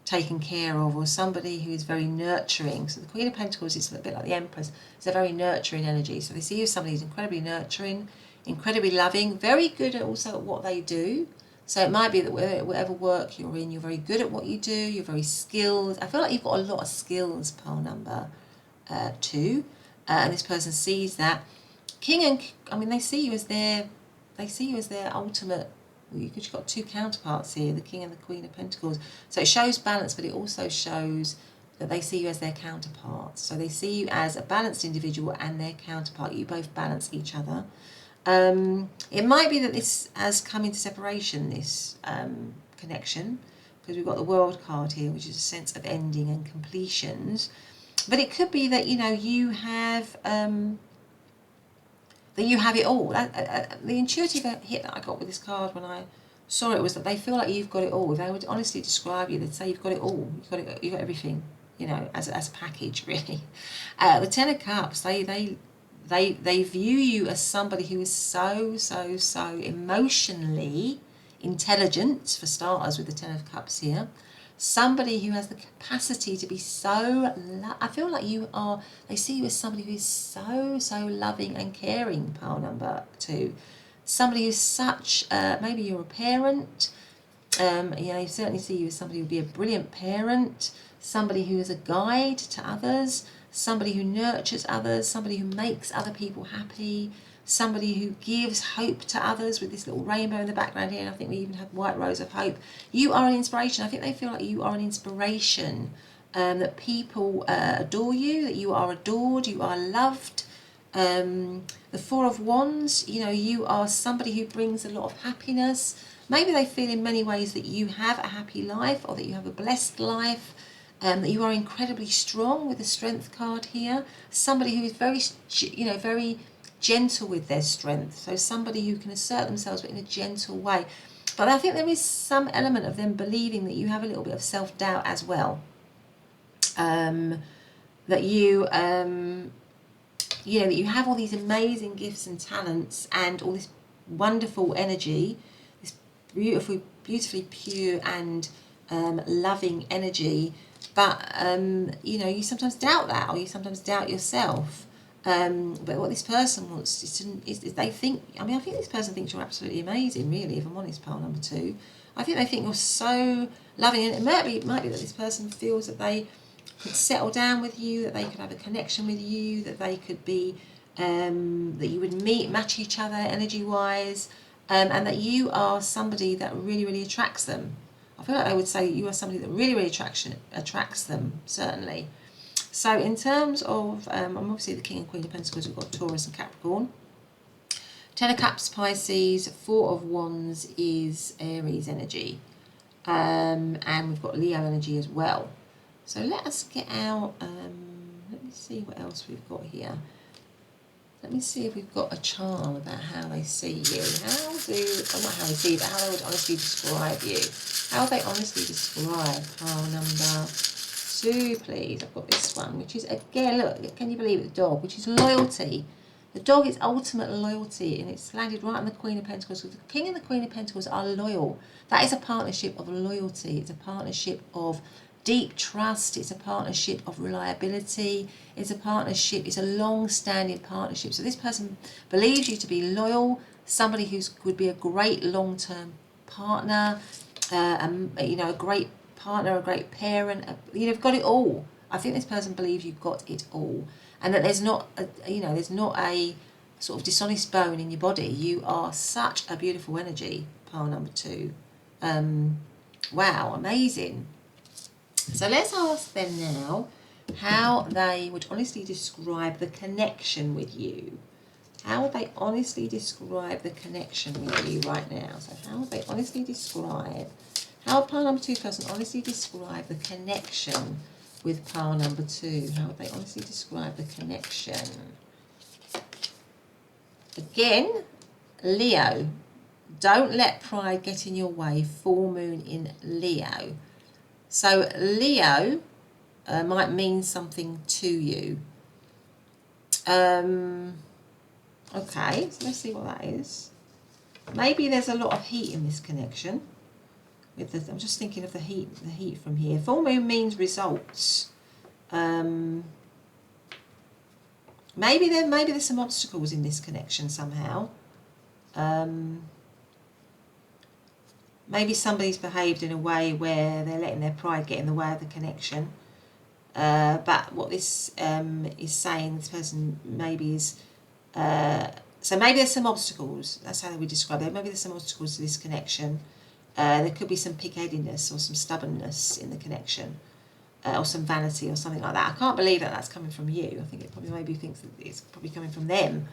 taken care of, or somebody who is very nurturing. So the Queen of Pentacles is a bit like the Empress. It's a very nurturing energy. So they see you as somebody who's incredibly nurturing, incredibly loving, very good also at what they do. So it might be that whatever work you're in, you're very good at what you do, you're very skilled. I feel like you've got a lot of skills, pile number 2. And this person sees that. They see you as their ultimate. You've got 2 counterparts here, the King and the Queen of Pentacles. So it shows balance, but it also shows that they see you as their counterparts. So they see you as a balanced individual and their counterpart. You both balance each other. It might be that this has come into separation, this connection, because we've got the World card here, which is a sense of ending and completions. But it could be that, you have... that you have it all. The intuitive hit that I got with this card when I saw it was that they feel like you've got it all. If they would honestly describe you, they'd say you've got it all. You've got everything, as a package, really. The Ten of Cups, they view you as somebody who is so emotionally intelligent, for starters, with the Ten of Cups here. Somebody who has the capacity to be so... I feel like they see you as somebody who is so loving and caring, pile number 2. Somebody who's such... maybe you're a parent. They certainly see you as somebody who would be a brilliant parent. Somebody who is a guide to others. somebody who nurtures others, somebody who makes other people happy, somebody who gives hope to others with this little rainbow in the background here. And I think we even have white rose of hope. You are an inspiration. I think they feel like you are an inspiration, that people adore you, that you are adored, you are loved. The Four of Wands, you know, you are somebody who brings a lot of happiness. Maybe they feel in many ways that you have a happy life, or that you have a blessed life, that you are incredibly strong with the Strength card here. Somebody who is very, you know, very gentle with their strength. So somebody who can assert themselves but in a gentle way. But I think there is some element of them believing that you have a little bit of self-doubt as well. That you, you know, that you have all these amazing gifts and talents and all this wonderful energy, this beautifully pure and loving energy, but you know, you sometimes doubt that, or you sometimes doubt yourself. But what this person wants is they think, I mean, I think this person thinks you're absolutely amazing, really, if I'm honest, pile number 2. I think they think you're so loving, and it might be that this person feels that they could settle down with you, that they could have a connection with you, that they could be, that you would match each other energy-wise, and that you are somebody that really, really attracts them. I feel like they would say you are somebody that really, really attracts them, certainly. So in terms of, I'm obviously the King and Queen of Pentacles, we've got Taurus and Capricorn. Ten of Cups, Pisces. Four of Wands is Aries energy. And we've got Leo energy as well. So let us get out, let me see what else we've got here. Let me see if we've got a charm about how they see you. How do, well, not how they see you, but how they would honestly describe you. How they honestly describe pile number 2, please. I've got this one, which is, again, look, can you believe it, the dog, which is loyalty. The dog is ultimate loyalty, and it's landed right on the Queen of Pentacles. The King and the Queen of Pentacles are loyal. That is a partnership of loyalty. It's a partnership of deep trust. It's a partnership of reliability. It's a partnership, it's a long-standing partnership. So this person believes you to be loyal, somebody who would be a great long-term partner, you know, a great partner, a great parent. You know, you've got it all. I think this person believes you've got it all, and that there's not a, you know, there's not a sort of dishonest bone in your body. You are such a beautiful energy, pile number 2. Wow, amazing. So let's ask them now how they would honestly describe the connection with you. How would they honestly describe the connection with you right now? So how would they honestly describe, how would pile number 2 person honestly describe the connection with pile number 2? How would they honestly describe the connection? Again, Leo, don't let pride get in your way. Full moon in Leo. So Leo might mean something to you. Okay, so let's see what that is. Maybe there's a lot of heat in this connection. With the, I'm just thinking of the heat from here. Full moon means results. Maybe there's some obstacles in this connection somehow. Maybe somebody's behaved in a way where they're letting their pride get in the way of the connection. But what this is saying, this person maybe is... so maybe there's some obstacles. That's how we describe it. Maybe there's some obstacles to this connection. There could be some pig-headedness or some stubbornness in the connection. Or some vanity or something like that. I can't believe that that's coming from you. I think it probably maybe thinks that it's probably coming from them.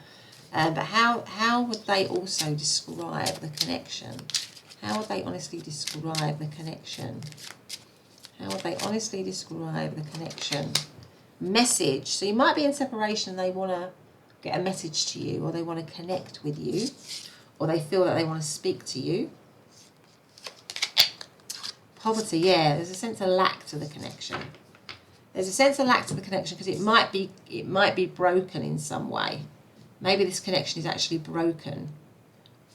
But how would they also describe the connection? How would they honestly describe the connection? How would they honestly describe the connection? Message. So you might be in separation and they want to get a message to you, or they want to connect with you, or they feel that they want to speak to you. Poverty, yeah, there's a sense of lack to the connection. There's a sense of lack to the connection because it might be broken in some way. Maybe this connection is actually broken.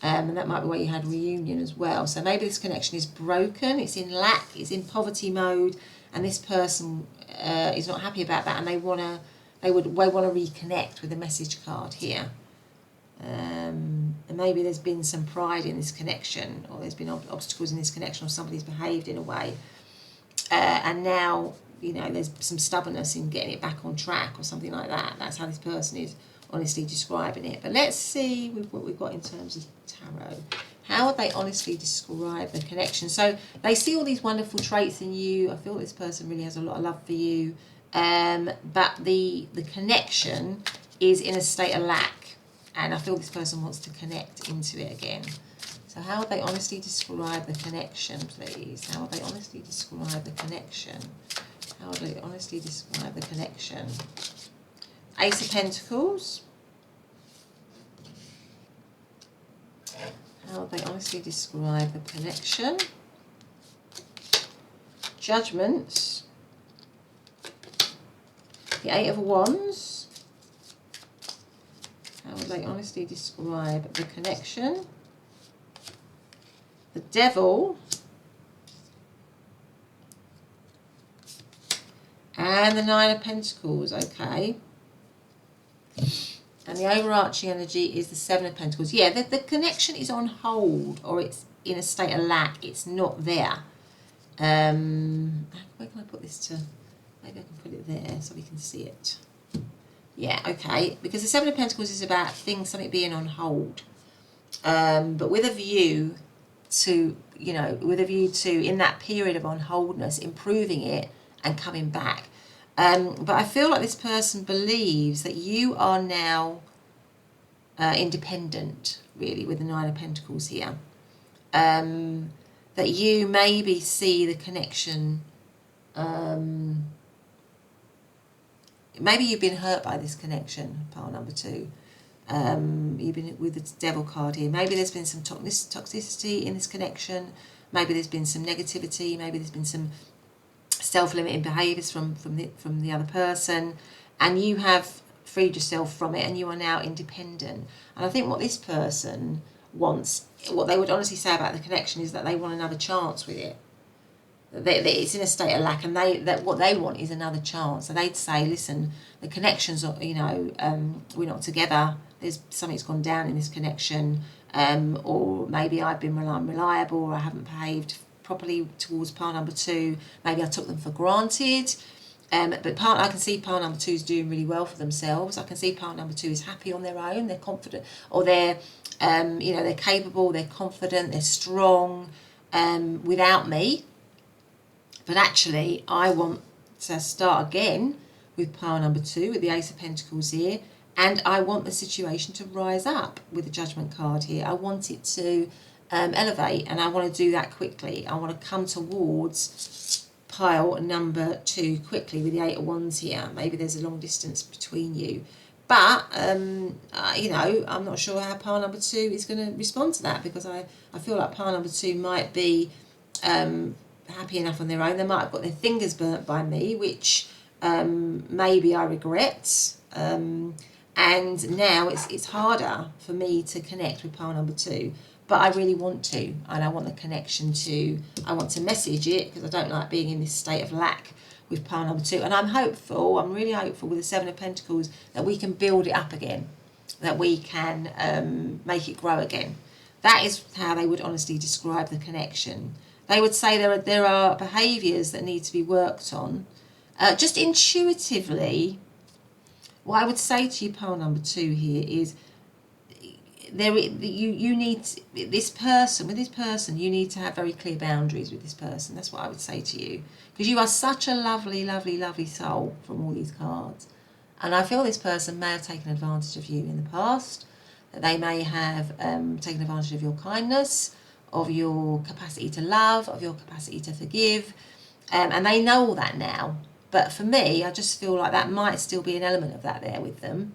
And that might be why you had reunion as well. So maybe this connection is broken, it's in lack, it's in poverty mode, and this person is not happy about that, and they want to reconnect with a message card here. And maybe there's been some pride in this connection, or there's been obstacles in this connection, or somebody's behaved in a way, and now you know, there's some stubbornness in getting it back on track or something like that. That's how this person is honestly describing it. But let's see what we've got in terms of tarot. How would they honestly describe the connection? So they see all these wonderful traits in you. I feel this person really has a lot of love for you. But the connection is in a state of lack. And I feel this person wants to connect into it again. So how would they honestly describe the connection, please? How would they honestly describe the connection? How would they honestly describe the connection? Ace of Pentacles. How would they honestly describe the connection? Judgment. The Eight of Wands. How would they honestly describe the connection? The Devil. And the Nine of Pentacles, okay. And the overarching energy is the Seven of Pentacles. Yeah, the connection is on hold, or it's in a state of lack. It's not there. Where can I put this to? Maybe I can put it there so we can see it. Yeah, okay. Because the Seven of Pentacles is about something being on hold. But with a view to, you know, in that period of on holdness, improving it and coming back. But I feel like this person believes that you are now independent, really, with the Nine of Pentacles here. That you maybe see the connection. Maybe you've been hurt by this connection, pile number 2. You've been with the Devil card here. Maybe there's been some toxicity in this connection. Maybe there's been some negativity. Maybe there's been some self-limiting behaviours from the other person, and you have freed yourself from it, and you are now independent. And I think what this person wants, what they would honestly say about the connection, is that they want another chance with it. That it's in a state of lack, and what they want is another chance. So they'd say, listen, the connection's, you know, we're not together. There's something's gone down in this connection, or maybe I've been unreliable, or I haven't behaved properly towards pile number 2. Maybe I took them for granted. But I can see pile number 2 is doing really well for themselves. I can see pile number 2 is happy on their own. They're confident, or they're, you know, they're capable. They're confident. They're strong. Without me. But actually, I want to start again with pile number 2, with the Ace of Pentacles here. And I want the situation to rise up with the Judgment card here. I want it to elevate, and I want to do that quickly. I want to come towards pile number 2 quickly with the Eight of Wands here. Maybe there's a long distance between you. But, you know, I'm not sure how pile number 2 is going to respond to that, because I feel like pile number 2 might be happy enough on their own. They might have got their fingers burnt by me, which maybe I regret. And now it's harder for me to connect with pile number 2. But I really want to, and I want the connection to, I want to message it, because I don't like being in this state of lack with pile number 2. And I'm hopeful, I'm really hopeful with the Seven of Pentacles that we can build it up again, that we can make it grow again. That is how they would honestly describe the connection. They would say there are behaviours that need to be worked on. Just intuitively, what I would say to you, pile number 2 here, is you need with this person, you need to have very clear boundaries with this person. That's what I would say to you, because you are such a lovely, lovely, lovely soul from all these cards. And I feel this person may have taken advantage of you in the past, that they may have taken advantage of your kindness, of your capacity to love, of your capacity to forgive, and they know all that now. But for me, I just feel like that might still be an element of that there with them,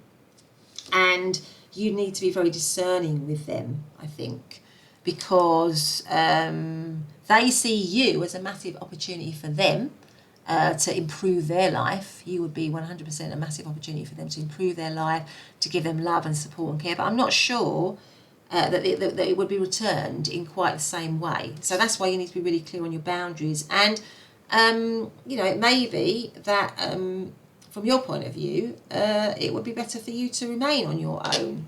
and you need to be very discerning with them, I think, because they see you as a massive opportunity for them to improve their life. You would be 100% a massive opportunity for them to improve their life, to give them love and support and care. But I'm not sure that it would be returned in quite the same way. So that's why you need to be really clear on your boundaries. And, you know, it may be that from your point of view, it would be better for you to remain on your own,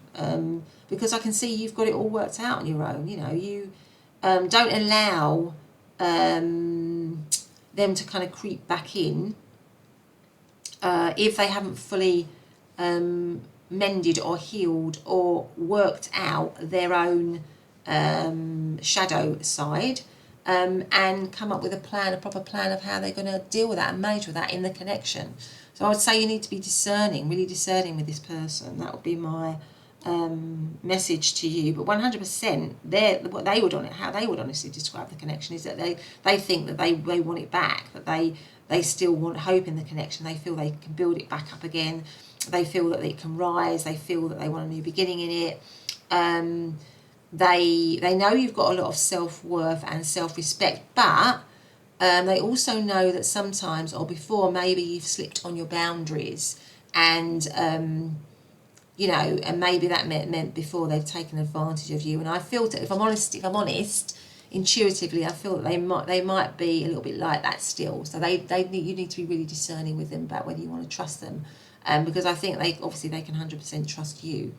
because I can see you've got it all worked out on your own. You know, you don't allow them to kind of creep back in if they haven't fully mended or healed or worked out their own shadow side, and come up with a plan, a proper plan of how they're going to deal with that and manage with that in the connection. So I would say you need to be discerning, really discerning with this person. That would be my message to you. But 100%, what they would on it, how they would honestly describe the connection is that they think that they want it back, that they still want hope in the connection. They feel they can build it back up again. They feel that it can rise. They feel that they want a new beginning in it. They know you've got a lot of self-worth and self-respect, but they also know that sometimes or before maybe you've slipped on your boundaries, and you know, and maybe that meant before they've taken advantage of you. And I feel that if I'm honest, intuitively, I feel that they might be a little bit like that still. So you need to be really discerning with them about whether you want to trust them, because I think they can 100% trust you.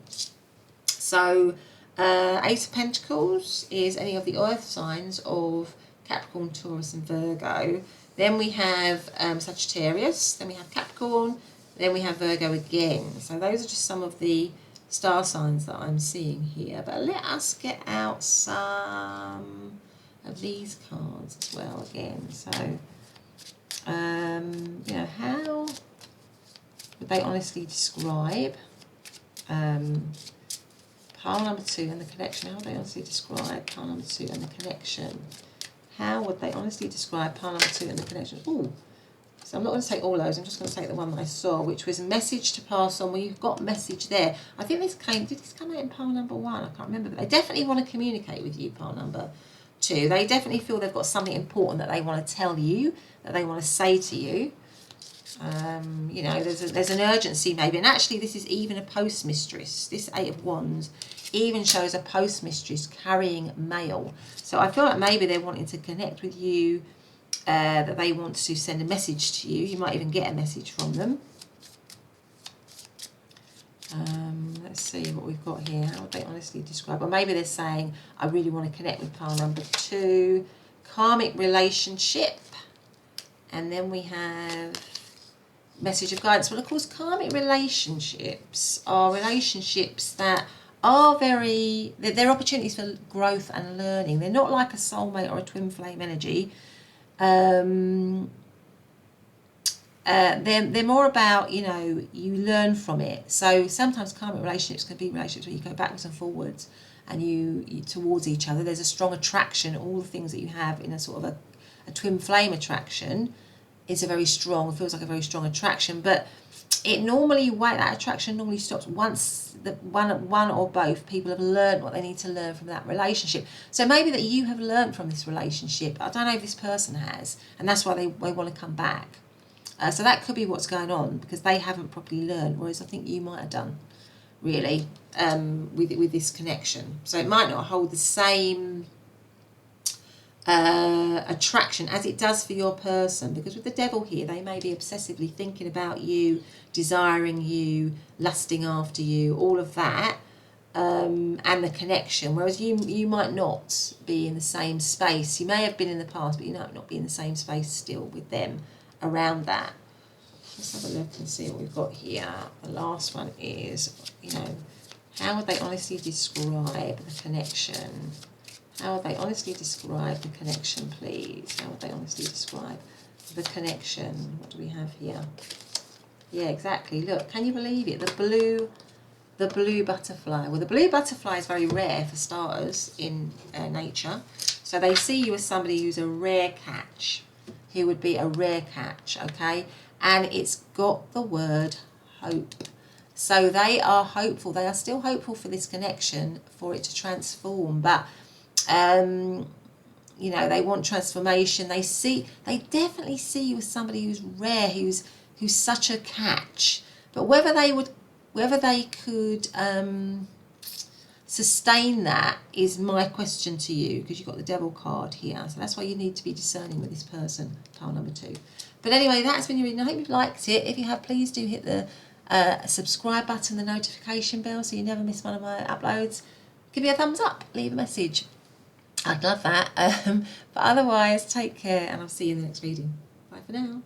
So Ace of Pentacles is any of the earth signs of Capricorn, Taurus and Virgo. Then we have Sagittarius, then we have Capricorn, then we have Virgo again. So those are just some of the star signs that I'm seeing here. But let us get out some of these cards as well again. So, you know, how would they honestly describe pile number 2 and the connection? How would they honestly describe pile number 2 and the connection? How would they honestly describe pile number 2 and the connection? Oh, so I'm not going to take all those. I'm just going to take the one that I saw, which was message to pass on. Well, you've got message there. I think did this come out in pile number 1? I can't remember. But they definitely want to communicate with you, pile number 2. They definitely feel they've got something important that they want to tell you, that they want to say to you. You know, there's an urgency maybe. And actually, this is even a postmistress. This 8 of Wands even shows a postmistress carrying mail. So I feel like maybe they're wanting to connect with you, that they want to send a message to you. You might even get a message from them. Let's see what we've got here. How would they honestly describe? Or maybe they're saying, I really want to connect with pile number 2. Karmic relationship. And then we have message of guidance. Well, of course, karmic relationships are relationships that are they're opportunities for growth and learning. They're not like a soulmate or a twin flame energy. They're more about, you know, you learn from it. So sometimes karmic relationships can be relationships where you go backwards and forwards and you towards each other. There's a strong attraction. All the things that you have in a sort of a twin flame attraction is feels like a very strong attraction, but that attraction normally stops once one or both people have learned what they need to learn from that relationship. So maybe that you have learned from this relationship. I don't know if this person has, and that's why they want to come back. So that could be what's going on, because they haven't properly learned, whereas I think you might have done, really, with this connection. So it might not hold the same attraction as it does for your person, because with the Devil here, they may be obsessively thinking about you, desiring you, lusting after you, all of that, and the connection, whereas you might not be in the same space. You may have been in the past, but you might not be in the same space still with them around that. Let's have a look and see what we've got here. The last one is, you know, how would they honestly describe the connection? How would they honestly describe the connection, please? How would they honestly describe the connection? What do we have here? Yeah, exactly. Look, can you believe it? The blue butterfly. Well, the blue butterfly is very rare for starters in nature. So they see you as somebody who's a rare catch. Who would be a rare catch, okay? And it's got the word hope. So they are hopeful. They are still hopeful for this connection, for it to transform. But you know, they want transformation. They definitely see you as somebody who's rare, who's such a catch. But whether they could sustain that is my question to you, because you've got the Devil card here. So that's why you need to be discerning with this person, pile number 2. But anyway, that's been your reading. I hope you've liked it. If you have, please do hit the subscribe button, the notification bell, so you never miss one of my uploads. Give me a thumbs up, leave a message. I'd love that. But otherwise, take care, and I'll see you in the next reading. Bye for now.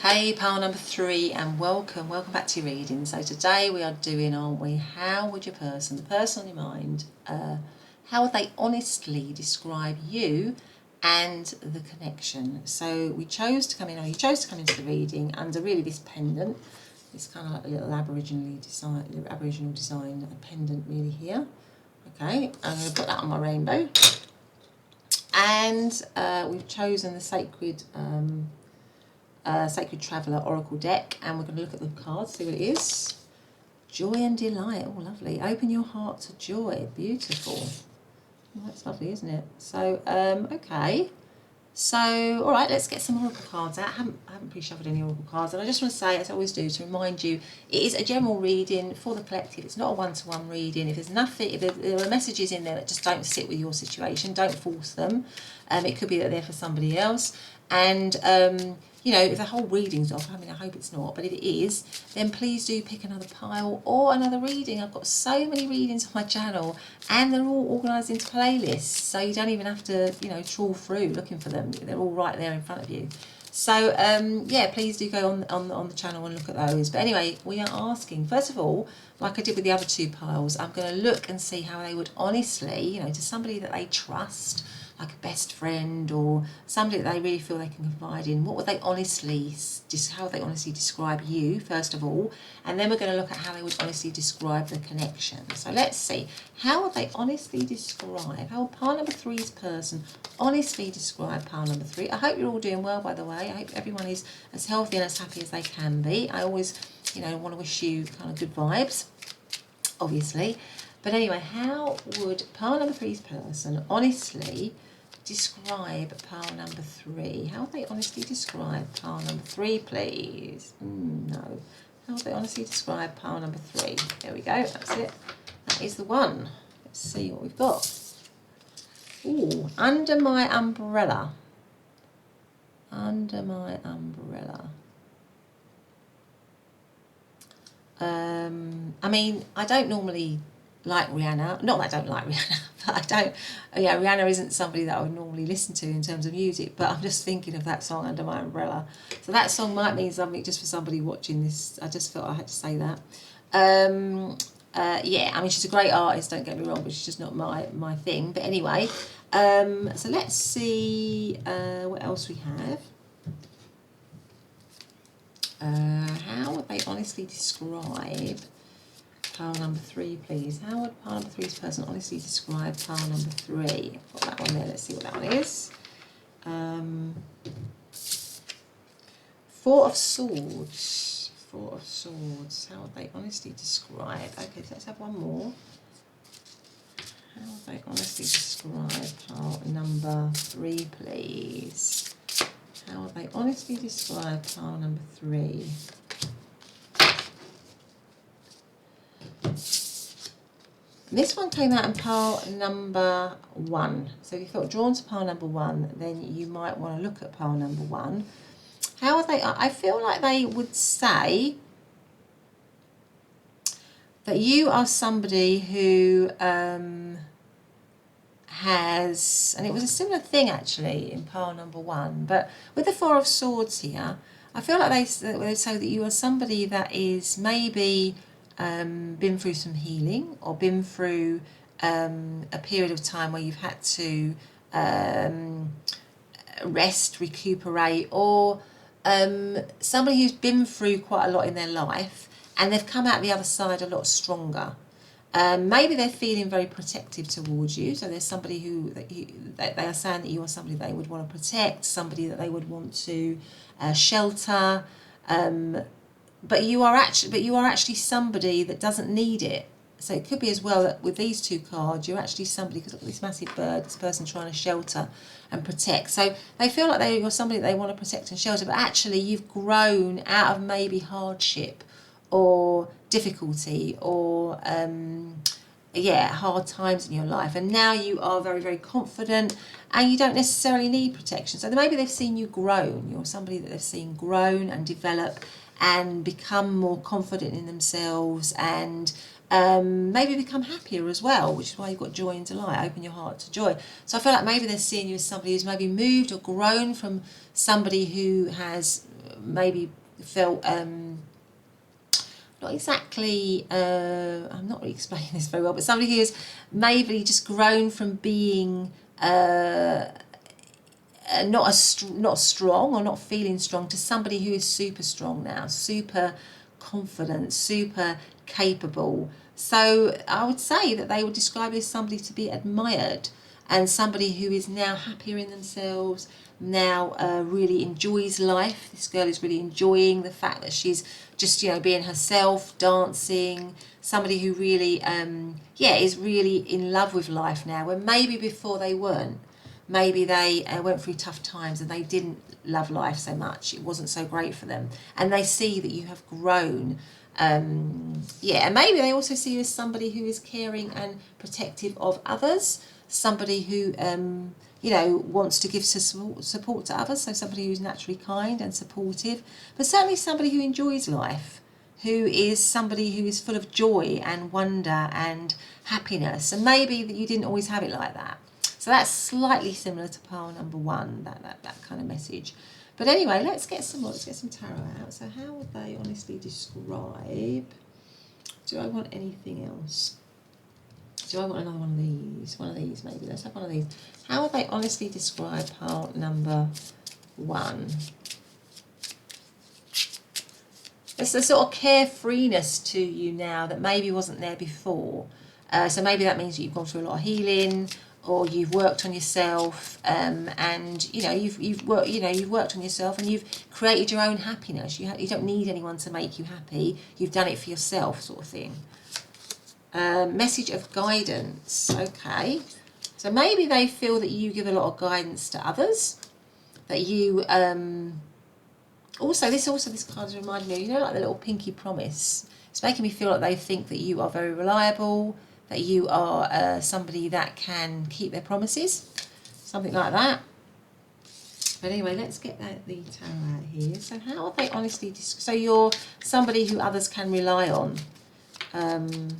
Hey, pile number 3, and welcome back to your reading. So today we are doing, aren't we, how would your person, the person on your mind, how would they honestly describe you and the connection? So we chose to come in, or you chose to come into the reading under really this pendant. It's kind of like a little Aboriginal design pendant really here. Okay, I'm going to put that on my rainbow. And we've chosen the Sacred Traveller Oracle deck, and we're going to look at the cards, see what it is. Joy and delight. Oh, lovely. Open your heart to joy. Beautiful. Well, that's lovely, isn't it? So, okay. So, all right, let's get some oracle cards out. I haven't pre-shuffled any oracle cards, and I just want to say, as I always do, to remind you, it is a general reading for the collective. It's not a one-to-one reading. If there's nothing, if there are messages in there that just don't sit with your situation, don't force them. It could be that they're for somebody else, and you know, if the whole reading's off, I mean, I hope it's not, but if it is, then please do pick another pile or another reading. I've got so many readings on my channel, and they're all organised into playlists, so you don't even have to, you know, trawl through looking for them. They're all right there in front of you. So, yeah, please do go on the channel and look at those. But anyway, we are asking, first of all, like I did with the other 2 piles, I'm going to look and see how they would honestly, you know, to somebody that they trust, like a best friend or somebody that they really feel they can confide in, what would they honestly, how would they honestly describe you, first of all, and then we're going to look at how they would honestly describe the connection. So let's see, how would they honestly describe, how would pile number 3's person honestly describe pile number 3? I hope you're all doing well, by the way. I hope everyone is as healthy and as happy as they can be. I always, you know, want to wish you kind of good vibes, obviously. But anyway, how would pile number 3's person honestly describe pile number 3? How would they honestly describe pile number 3, please? No. How would they honestly describe pile number 3? There we go. That's it. That is the one. Let's see what we've got. Ooh, under my umbrella. Under my umbrella. I mean, I don't normally like Rihanna. Not that I don't like Rihanna, but I don't. Yeah, Rihanna isn't somebody that I would normally listen to in terms of music. But I'm just thinking of that song, Under My Umbrella. So that song might mean something just for somebody watching this. I just felt I had to say that. Yeah, I mean, she's a great artist. Don't get me wrong, but she's just not my thing. But anyway, so let's see what else we have. How would they honestly describe pile number 3, please? How would pile number 3's person honestly describe pile number 3? Put that one there. Let's see what that one is. 4 of Swords. 4 of Swords. How would they honestly describe? Okay, so let's have one more. How would they honestly describe pile number 3, please? How would they honestly describe pile number 3? This one came out in pile number 1. So if you felt drawn to pile number 1, then you might want to look at pile number 1. How would they, I feel like they would say that you are somebody who has, and it was a similar thing actually in pile number 1, but with the 4 of Swords here, I feel like they say that you are somebody that is maybe been through some healing, or been through a period of time where you've had to rest, recuperate, or somebody who's been through quite a lot in their life and they've come out the other side a lot stronger. Maybe they're feeling very protective towards you, so there's somebody who that they are saying that you are somebody they would want to protect, somebody that they would want to shelter, but you are actually somebody that doesn't need it. So it could be as well that with these 2 cards, you're actually somebody, because look at this massive bird, this person trying to shelter and protect. So they feel like you're somebody they want to protect and shelter, but actually you've grown out of maybe hardship or difficulty or hard times in your life, and now you are very, very confident and you don't necessarily need protection. So maybe they've seen you grown. You're somebody that they've seen grown and develop and become more confident in themselves, and maybe become happier as well, which is why you've got joy and delight. Open your heart to joy. So I feel like maybe they're seeing you as somebody who's maybe moved or grown from somebody who has maybe felt not exactly, I'm not really explaining this very well, but somebody who has maybe just grown from being not strong or not feeling strong to somebody who is super strong now, super confident, super capable. So I would say that they would describe it as somebody to be admired, and somebody who is now happier in themselves, now really enjoys life. This girl is really enjoying the fact that she's just, you know, being herself, dancing. Somebody who really, is really in love with life now, when maybe before they weren't. Maybe they went through tough times and they didn't love life so much. It wasn't so great for them. And they see that you have grown. And maybe they also see you as somebody who is caring and protective of others. Somebody who, wants to give support to others. So somebody who's naturally kind and supportive. But certainly somebody who enjoys life. Who is somebody who is full of joy and wonder and happiness. And maybe that you didn't always have it like that. So that's slightly similar to pile number 1, that kind of message. But anyway, let's get some more. Let's get some tarot out. So how would they honestly describe? Do I want anything else? Do I want another one of these? One of these maybe. Let's have one of these. How would they honestly describe pile number 1? There's a sort of carefreeness to you now that maybe wasn't there before. So maybe that means that you've gone through a lot of healing, or you've worked on yourself, and you've worked on yourself, and you've created your own happiness. You don't need anyone to make you happy. You've done it for yourself, sort of thing. Message of guidance. Okay, so maybe they feel that you give a lot of guidance to others. That you this card is reminding me, like the little pinky promise. It's making me feel like they think that you are very reliable, that you are somebody that can keep their promises, something like that. But anyway, let's get the tarot out here. So how are they honestly... So you're somebody who others can rely on. Let's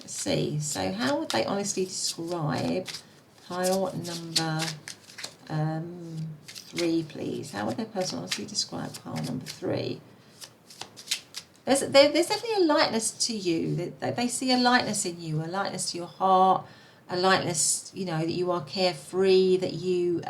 see. So how would they honestly describe pile number 3, please? How would their person honestly describe pile number 3? There's definitely a lightness to you. They see a lightness in you, a lightness to your heart, a lightness, that you are carefree, that you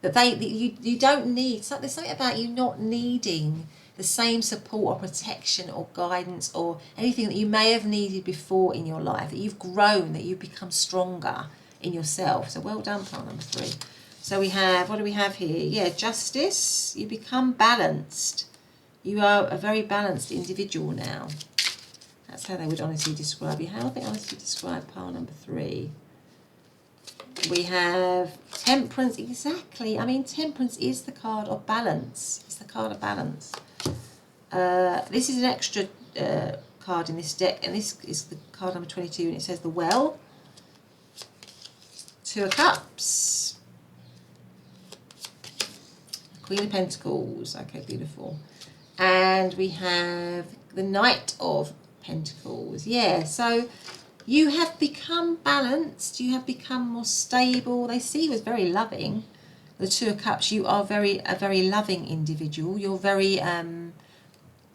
you don't need. So there's something about you not needing the same support or protection or guidance or anything that you may have needed before in your life. That you've grown, that you've become stronger in yourself. So well done, pile number 3. So we have, what do we have here? Yeah, justice. You become balanced. You are a very balanced individual now. That's how they would honestly describe you. How would they honestly describe pile number 3? We have temperance. Exactly. I mean, temperance is the card of balance. It's the card of balance. This is an extra card in this deck, and this is the card number 22, and it says the Well. 2 of Cups. Queen of Pentacles. Okay, beautiful. And we have the Knight of Pentacles. Yeah, so you have become balanced. You have become more stable. They see you as very loving. The 2 of Cups, you are a very loving individual. You're very, I think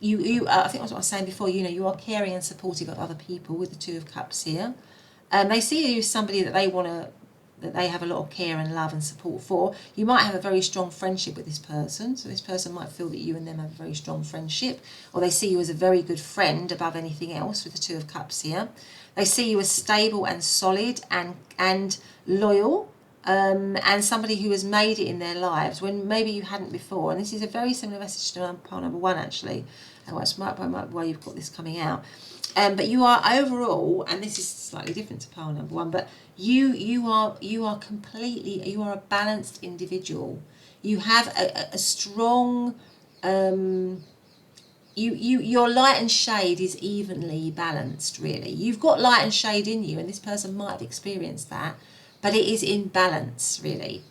that's what I was saying before, you are caring and supportive of other people with the 2 of Cups here. They see you as somebody that they have a lot of care and love and support for. You might have a very strong friendship with this person, so this person might feel that you and them have a very strong friendship, or they see you as a very good friend above anything else with the 2 of Cups here. They see you as stable and solid and loyal, and somebody who has made it in their lives when maybe you hadn't before. And this is a very similar message to pile number 1, actually. That's why you've got this coming out. But you are overall, and this is slightly different to pile number 1, but you are a balanced individual. You have a strong, your light and shade is evenly balanced, really. You've got light and shade in you, and this person might have experienced that, but it is in balance, really.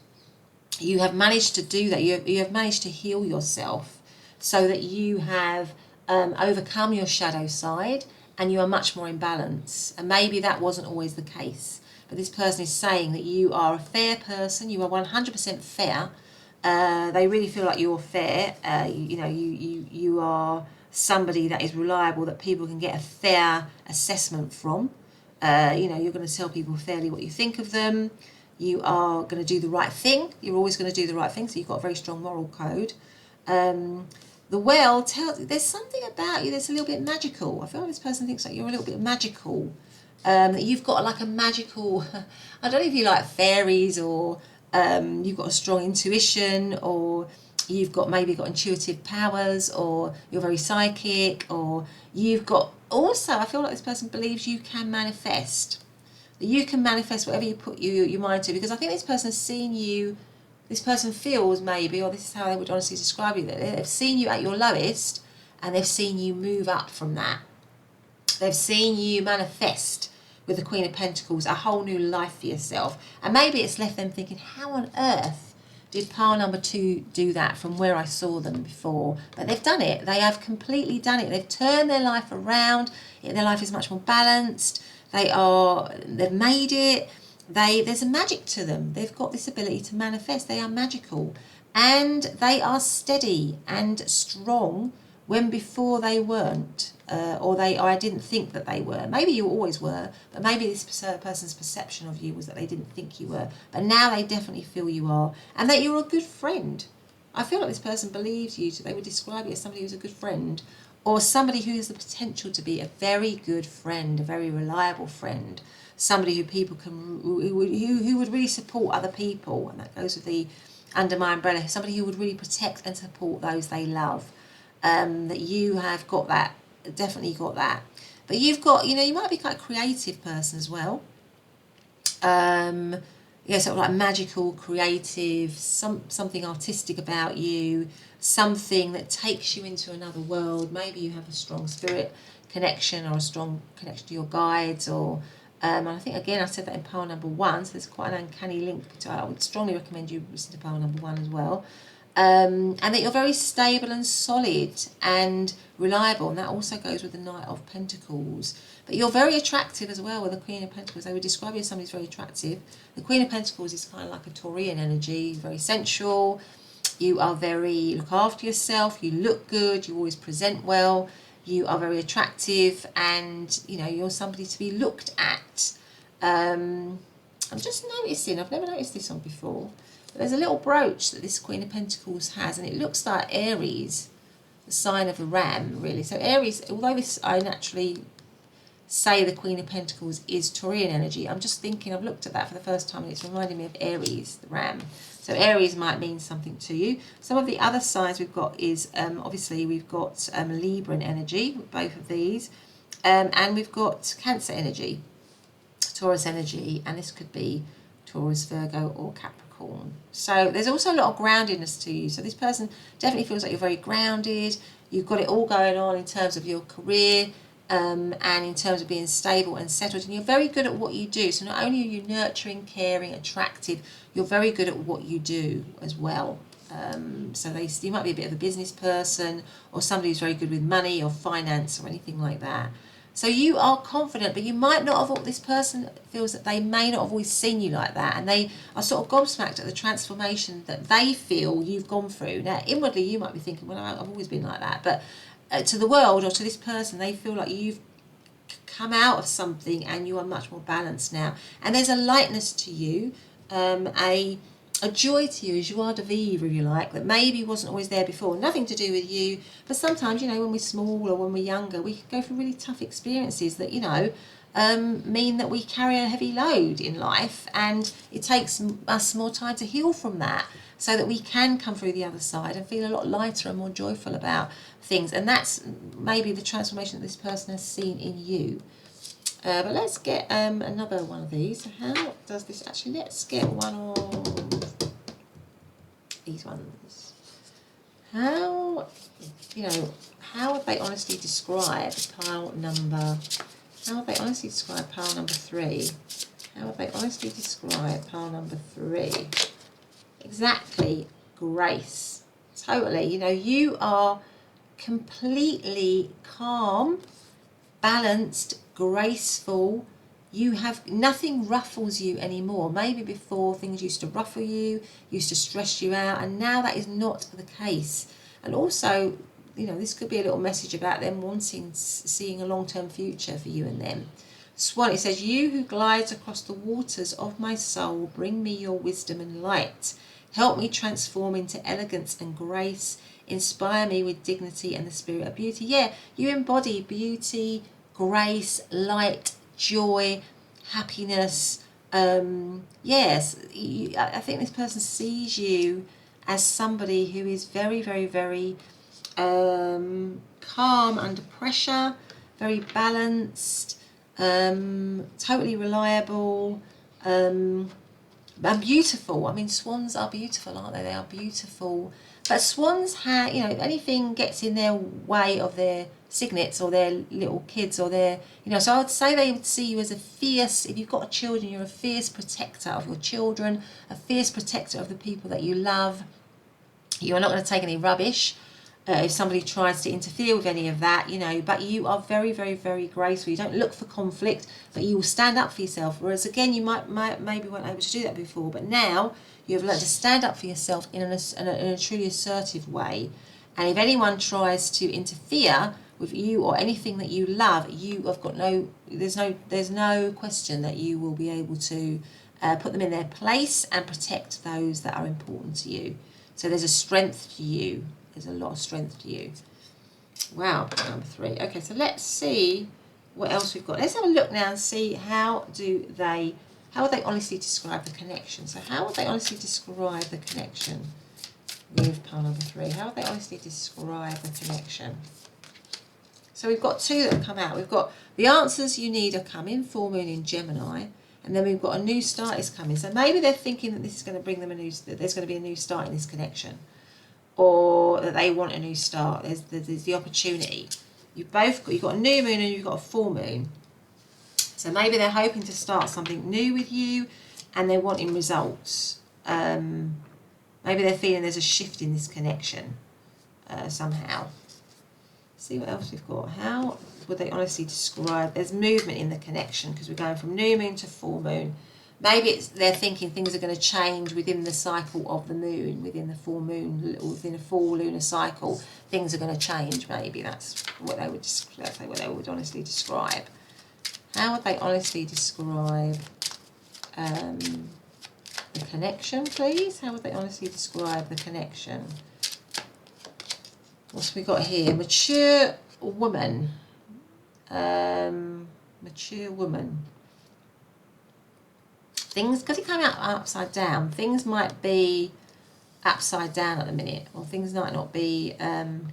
You have managed to do that. You have managed to heal yourself so that you have overcome your shadow side, and you are much more in balance. And maybe that wasn't always the case, but this person is saying that you are a fair person, you are 100% fair, They really feel like you're fair. You are somebody that is reliable, that people can get a fair assessment from. You're going to tell people fairly what you think of them. You are going to do the right thing. You're always going to do the right thing, so you've got a very strong moral code. The well tells, there's something about you that's a little bit magical. I feel like this person thinks like you're a little bit magical. That you've got like a magical, I don't know if you like fairies, or you've got a strong intuition, or you've got maybe got intuitive powers, or you're very psychic, or you've got, also I feel like this person believes you can manifest. You can manifest whatever you put your mind to, because I think this person has seen you, this person feels maybe, or this is how they would honestly describe you, that they've seen you at your lowest and they've seen you move up from that. They've seen you manifest with the Queen of Pentacles a whole new life for yourself. And maybe it's left them thinking, how on earth did pile number 2 do that from where I saw them before? But they've done it. They have completely done it. They've turned their life around. Their life is much more balanced. They've made it. There's a magic to them. They've got this ability to manifest. They are magical. And they are steady and strong when before they weren't. Or I didn't think that they were. Maybe you always were, but maybe this person's perception of you was that they didn't think you were. But now they definitely feel you are, and that you're a good friend. I feel like this person believes you, so they would describe you as somebody who's a good friend, or somebody who has the potential to be a very good friend, a very reliable friend, somebody who people can, who would really support other people, and that goes with the under my umbrella, somebody who would really protect and support those they love. That you have got that, definitely got that. But you've got, you might be quite a creative person as well. Sort of like magical, creative, something artistic about you, something that takes you into another world. Maybe you have a strong spirit connection, or a strong connection to your guides, or and I think, again, I said that in pile number 1, so there's quite an uncanny link. I would strongly recommend you listen to pile number 1 as well. And that you're very stable and solid and reliable, and that also goes with the Knight of Pentacles. But you're very attractive as well with the Queen of Pentacles. They would describe you as somebody who's very attractive. The Queen of Pentacles is kind of like a Taurian energy, very sensual. You are very, look after yourself, you look good, you always present well, you are very attractive, and you're somebody to be looked at. I'm just noticing, I've never noticed this one before, but there's a little brooch that this Queen of Pentacles has, and it looks like Aries, the sign of the ram, really. So Aries, although this, I naturally say the Queen of Pentacles is Taurian energy, I'm just thinking, I've looked at that for the first time and it's reminding me of Aries, the ram. So Aries might mean something to you. Some of the other signs we've got is, obviously we've got Libran energy, both of these, and we've got Cancer energy, Taurus energy, and this could be Taurus, Virgo, or Capricorn. So there's also a lot of groundedness to you. So this person definitely feels like you're very grounded. You've got it all going on in terms of your career, and in terms of being stable and settled, and you're very good at what you do. So not only are you nurturing, caring, attractive, you're very good at what you do as well. So you might be a bit of a business person, or somebody who's very good with money or finance or anything like that. So you are confident, but you might not have, this person feels that they may not have always seen you like that, and they are sort of gobsmacked at the transformation that they feel you've gone through. Now, inwardly, you might be thinking, well, I've always been like that, but to the world, or to this person, they feel like you've come out of something and you are much more balanced now. And there's a lightness to you, a joy to you, a joie de vivre, if you like, that maybe wasn't always there before. Nothing to do with you, but sometimes, when we're small or when we're younger, we go through really tough experiences that, mean that we carry a heavy load in life, and it takes us more time to heal from that, so that we can come through the other side and feel a lot lighter and more joyful about things. And that's maybe the transformation that this person has seen in you. But let's get another one of these. So how does this actually, let's get one of these ones. How would they honestly describe pile number, how would they honestly describe pile number 3? How would they honestly describe pile number 3? Exactly, grace. Totally. You are completely calm, balanced, graceful. You have nothing ruffles you anymore. Maybe before things used to ruffle you, used to stress you out, and now that is not the case. And also, you know, this could be a little message about them wanting, seeing a long-term future for you and them. Swan, it says, you who glides across the waters of my soul, bring me your wisdom and light. Help me transform into elegance and grace. Inspire me with dignity and the spirit of beauty. Yeah, you embody beauty, grace, light, joy, happiness. Yes, I think this person sees you as somebody who is very, very, very calm under pressure, very balanced, totally reliable, and beautiful. I mean, swans are beautiful, aren't they? They are beautiful. But swans have, you know, if anything gets in their way of their cygnets or their little kids or their, you know, so I would say they would see you as a fierce, if you've got children, you're a fierce protector of your children, a fierce protector of the people that you love. You are not going to take any rubbish if somebody tries to interfere with any of that, you know, but you are very, very, very graceful. You don't look for conflict, but you will stand up for yourself. Whereas again, you maybe weren't able to do that before, but now you have learned to stand up for yourself in a truly assertive way. And if anyone tries to interfere with you or anything that you love, you have got there's no question that you will be able to put them in their place and protect those that are important to you. So there's a strength to you. There's a lot of strength to you. Wow, number 3. Okay, so let's see what else we've got. Let's have a look now and see how would they honestly describe the connection. So how would they honestly describe the connection with pile number 3? How would they honestly describe the connection? So we've got 2 that have come out. We've got the answers you need are coming, full moon in Gemini, and then we've got a new start is coming. So maybe they're thinking that this is going to bring them that there's going to be a new start in this connection, or that they want a new start. There's the opportunity. You've got a new moon and you've got a full moon. So maybe they're hoping to start something new with you, and they're wanting results. Maybe they're feeling there's a shift in this connection somehow. See what else we've got. How would they honestly describe? There's movement in the connection because we're going from new moon to full moon. Maybe they're thinking things are going to change within the cycle of the moon, within the full moon, within a full lunar cycle. Things are going to change. Maybe that's what they would honestly describe. How would they honestly describe the connection, please? How would they honestly describe the connection? What's we got here? Mature woman. Mature woman. Things, because it came out upside down, things might be upside down at the minute, or things might not be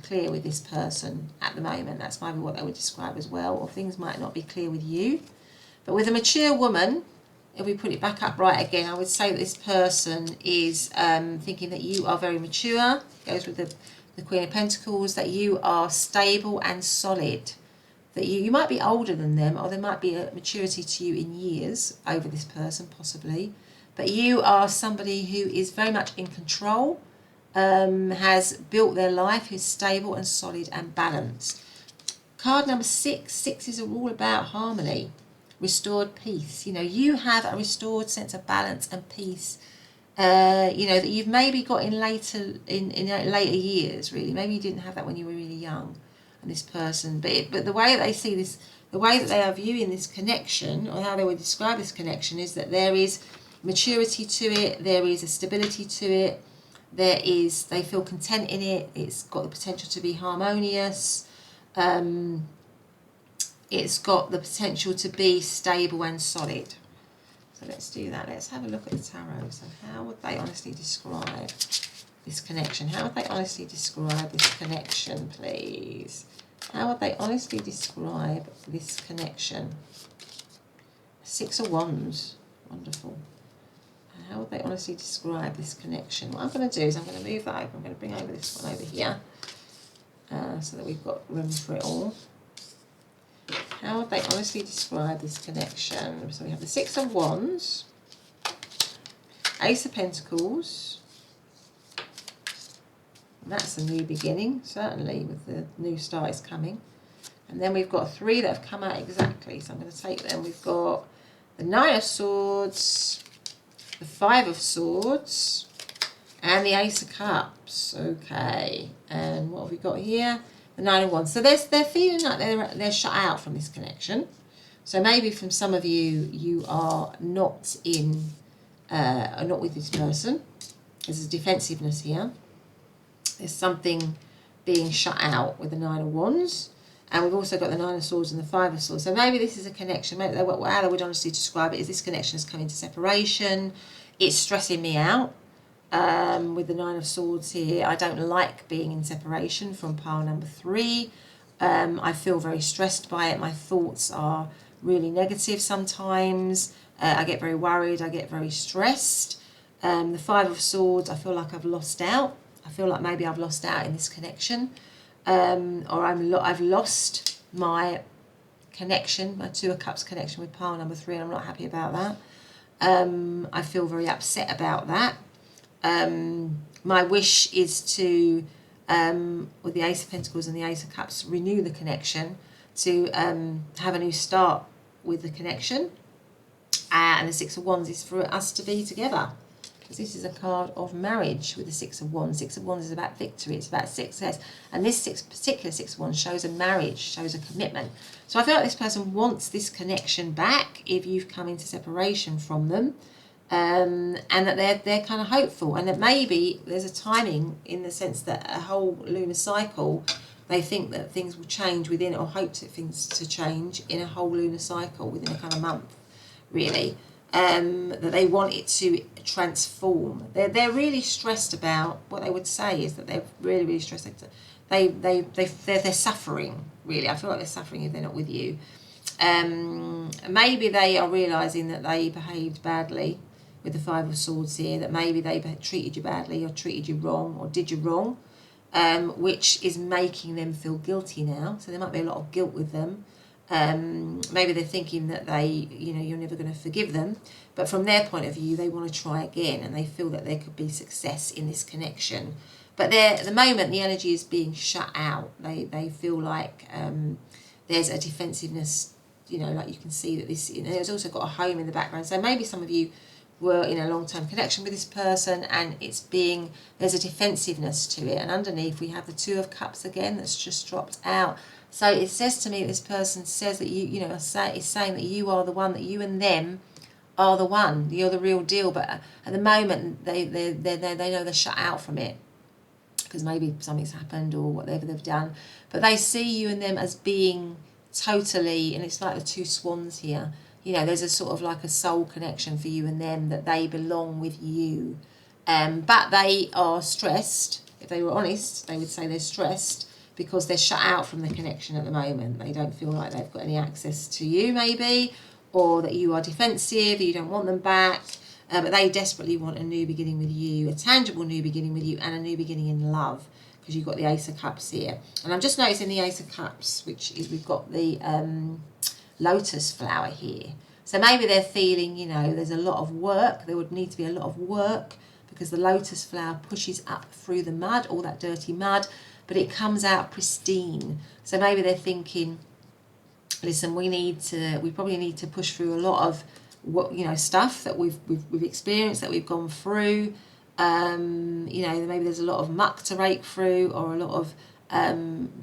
clear with this person at the moment. That's maybe what they would describe as well, or things might not be clear with you. But with a mature woman, if we put it back up right again, I would say that this person is thinking that you are very mature. It goes with the Queen of Pentacles, that you are stable and solid. That you might be older than them, or there might be a maturity to you in years over this person possibly, but you are somebody who is very much in control, has built their life, who's stable and solid and balanced. Card number 6. 6 is all about harmony, restored peace. You know, you have a restored sense of balance and peace, you know, that you've maybe got in later years, really. Maybe you didn't have that when you were really young. And this person, but the way that they see this, the way that they are viewing this connection, or how they would describe this connection, is that there is maturity to it, there is a stability to it, they feel content in it, it's got the potential to be harmonious, it's got the potential to be stable and solid. So let's do that. Let's have a look at the tarot. So how would they honestly describe this connection? How would they honestly describe this connection, please? How would they honestly describe this connection? 6 of Wands. Wonderful. How would they honestly describe this connection? What I'm going to do is I'm going to move that over. I'm going to bring over this one over here so that we've got room for it all. How would they honestly describe this connection? So we have the 6 of Wands, Ace of Pentacles. And that's a new beginning, certainly, with the new start is coming. And then we've got 3 that have come out exactly. So I'm going to take them. We've got the Nine of Swords, the Five of Swords, and the Ace of Cups. Okay, and what have we got here? The Nine of Wands. So they're feeling like they're shut out from this connection. So maybe from some of you, you are not with this person. There's a defensiveness here. There's something being shut out with the Nine of Wands. And we've also got the Nine of Swords and the Five of Swords. So maybe this is a connection. Maybe how I would honestly describe it is this connection has come into separation. It's stressing me out. With the Nine of Swords here, I don't like being in separation from pile number 3. I feel very stressed by it. My thoughts are really negative sometimes. I get very worried. I get very stressed. The Five of Swords, I feel like I've lost out. I feel like maybe I've lost out in this connection. Or I've lost my connection, my Two of Cups connection with pile number 3, and I'm not happy about that. I feel very upset about that. My wish is to, with the Ace of Pentacles and the Ace of Cups, renew the connection, to have a new start with the connection. And the Six of Wands is for us to be together. Because this is a card of marriage with the Six of Wands. Six of Wands is about victory, it's about success. And this particular Six of Wands shows a marriage, shows a commitment. So I feel like this person wants this connection back if you've come into separation from them. And that they're kind of hopeful, and that maybe there's a timing in the sense that a whole lunar cycle, they think that things will change within, or hope that things to change in a whole lunar cycle within a kind of month, really. That they want it to transform. They're really stressed about, what they would say is that they're really, really stressed. They're suffering, really. I feel like they're suffering if they're not with you. Maybe they are realising that they behaved badly with the Five of Swords here, that maybe they treated you badly or treated you wrong or did you wrong, which is making them feel guilty now. So there might be a lot of guilt with them. Maybe they're thinking that you're never going to forgive them, but from their point of view, they want to try again, and they feel that there could be success in this connection. But at the moment, the energy is being shut out. They feel like there's a defensiveness, like you can see that this, there's also got a home in the background. So maybe some of you were in a long-term connection with this person, and there's a defensiveness to it. And underneath we have the Two of Cups again that's just dropped out. So it says to me, this person says that is saying that you are the one, that you and them are the one, you're the real deal. But at the moment they know they're shut out from it because maybe something's happened or whatever they've done. But they see you and them as being totally, and it's like the two swans here. There's a sort of like a soul connection for you and them, that they belong with you. But they are stressed. If they were honest, they would say they're stressed because they're shut out from the connection at the moment. They don't feel like they've got any access to you, maybe, or that you are defensive, you don't want them back. But they desperately want a new beginning with you, a tangible new beginning with you, and a new beginning in love, because you've got the Ace of Cups here. And I'm just noticing the Ace of Cups, which is, we've got the lotus flower here. So maybe they're feeling, there's a lot of work. There would need to be a lot of work because the lotus flower pushes up through the mud, all that dirty mud, but it comes out pristine. So maybe they're thinking, listen, we probably need to push through a lot of stuff that we've experienced, that we've gone through. Maybe there's a lot of muck to rake through, or a lot of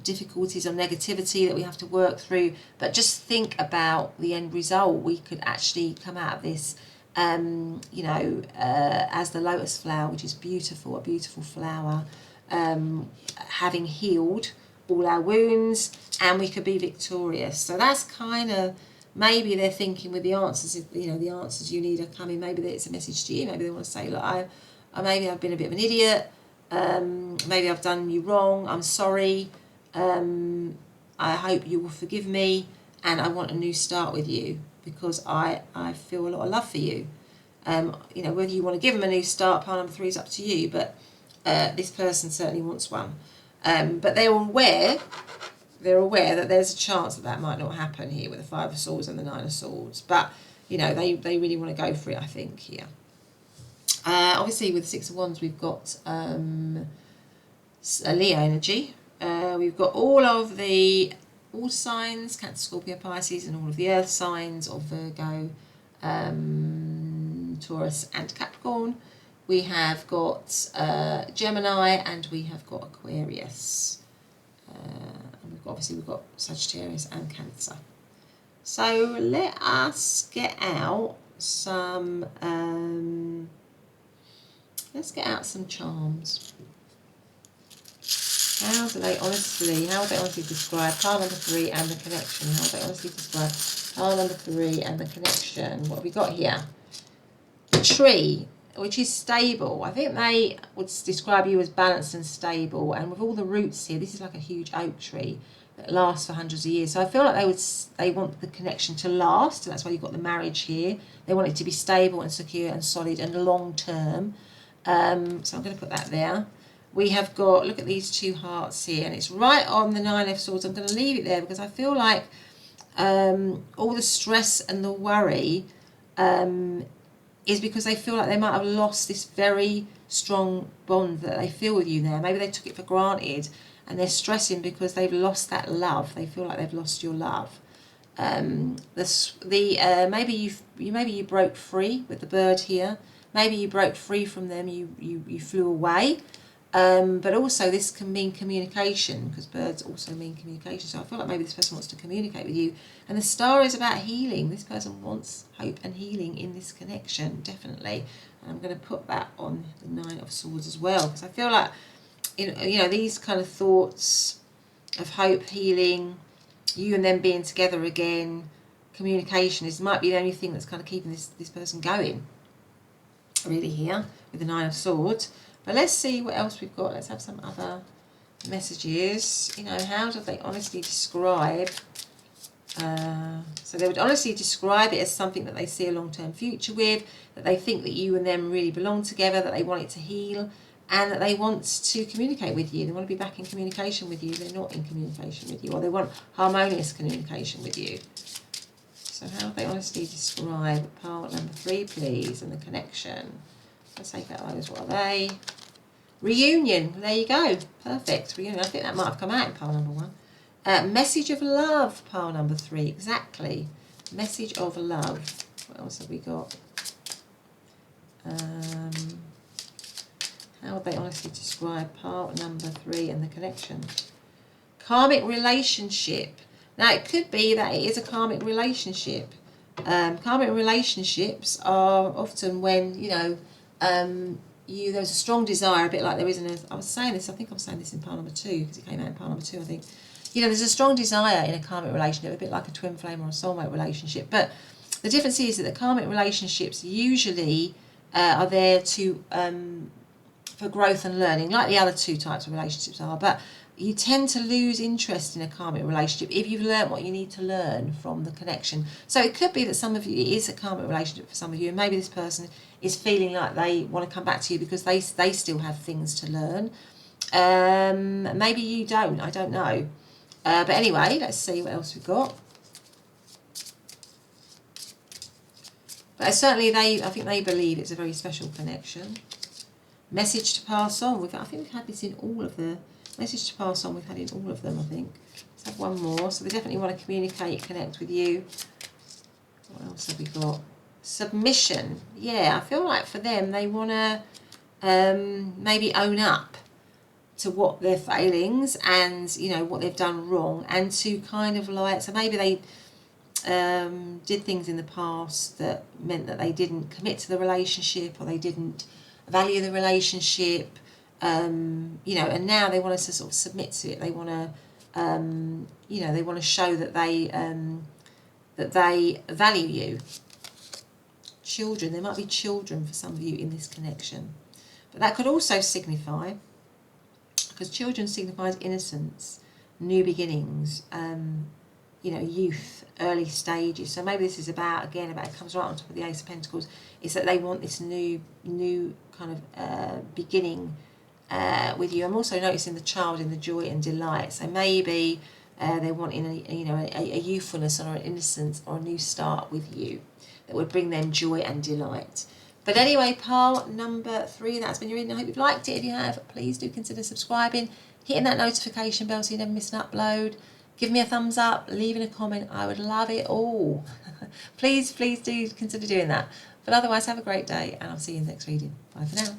difficulties or negativity that we have to work through. But just think about the end result. We could actually come out of this as the lotus flower, which is beautiful, a beautiful flower, having healed all our wounds, and we could be victorious. So that's kind of, maybe they're thinking with the answers, the answers you need are coming. Maybe it's a message to you. Maybe they want to say, look, maybe I've been a bit of an idiot. Maybe I've done you wrong. I'm sorry. I hope you will forgive me, and I want a new start with you because I feel a lot of love for you. Whether you want to give them a new start, pile number 3 is up to you, but this person certainly wants one. But they're aware that there's a chance that might not happen here with the Five of Swords and the Nine of Swords. But, they really want to go for it, I think, here. Obviously, with the Six of Wands, we've got a Leo energy. We've got all signs, Cancer, Scorpio, Pisces, and all of the earth signs of Virgo, Taurus and Capricorn. We have got Gemini, and we have got Aquarius. And we've got Sagittarius and Cancer. So let us get out some, let's get out some charms. How would they honestly describe pile number 3 and the connection? How would they honestly describe pile number 3 and the connection? What have we got here? A tree, which is stable. I think they would describe you as balanced and stable. And with all the roots here, this is like a huge oak tree that lasts for hundreds of years. So I feel like they want the connection to last. And that's why you've got the marriage here. They want it to be stable and secure and solid and long term. So I'm going to put that there. We have got, look at these 2 hearts here, and it's right on the 9 of Swords. I'm going to leave it there because I feel like all the stress and the worry is because they feel like they might have lost this very strong bond that they feel with you there. Maybe they took it for granted, and they're stressing because they've lost that love. They feel like they've lost your love. Maybe you broke free with the bird here. Maybe you broke free from them. You flew away. But also this can mean communication, because birds also mean communication. So I feel like maybe this person wants to communicate with you. And the star is about healing. This person wants hope and healing in this connection, definitely. And I'm going to put that on the 9 of Swords as well, because I feel like, you know, these kind of thoughts of hope, healing, you and them being together again, communication might be the only thing that's kind of keeping this person going, really, here with the 9 of Swords. But let's see what else we've got. Let's have some other messages. You know, how do they honestly describe? So they would honestly describe it as something that they see a long-term future with, that they think that you and them really belong together, that they want it to heal, and that they want to communicate with you. They want to be back in communication with you. They're not in communication with you, or they want harmonious communication with you. So how do they honestly describe part number 3, please, and the connection? Let's take out those. What are they? Reunion. There you go. Perfect. Reunion. I think that might have come out in pile number 1. Message of love. Pile number 3. Exactly. Message of love. What else have we got? How would they honestly describe part number 3 and the connection? Karmic relationship. Now it could be that it is a karmic relationship. Karmic relationships are often when, you know, there's a strong desire, a bit like there is I was saying this, I think I'm saying this in pile number 2, because it came out in pile number 2, I think. You know, there's a strong desire in a karmic relationship, a bit like a twin flame or a soulmate relationship. But the difference is that the karmic relationships usually are there to for growth and learning, like the other 2 types of relationships are. But you tend to lose interest in a karmic relationship if you've learnt what you need to learn from the connection. So it could be that some of you, it is a karmic relationship for some of you, and maybe this person is feeling like they want to come back to you because they still have things to learn. Maybe you don't, I don't know. But anyway, let's see what else we've got. But certainly I think they believe it's a very special connection. Message to pass on. I think we've had this in all of the message to pass on. We've had in all of them, I think. Let's have one more. So they definitely want to communicate, connect with you. What else have we got? Submission. Yeah, I feel like for them, they want to maybe own up to what their failings and, you know, what they've done wrong, and to kind of like, so maybe they did things in the past that meant that they didn't commit to the relationship, or they didn't value the relationship, you know, and now they want us to sort of submit to it. They want to, you know, they want to show that they value you. Children, there might be children for some of you in this connection, but that could also signify, because children signifies innocence, new beginnings, you know, youth, early stages. So maybe this is about, again, it comes right on top of the Ace of Pentacles, is that they want this new kind of beginning with you. I'm also noticing the child in the joy and delight. So maybe they're wanting a youthfulness or an innocence or a new start with you that would bring them joy and delight. But anyway, pile number 3, that's been your reading. I hope you've liked it. If you have, please do consider subscribing, hitting that notification bell so you never miss an upload. Give me a thumbs up, leaving a comment. I would love it all. please do consider doing that. But otherwise, have a great day, and I'll see you in the next reading. Bye for now.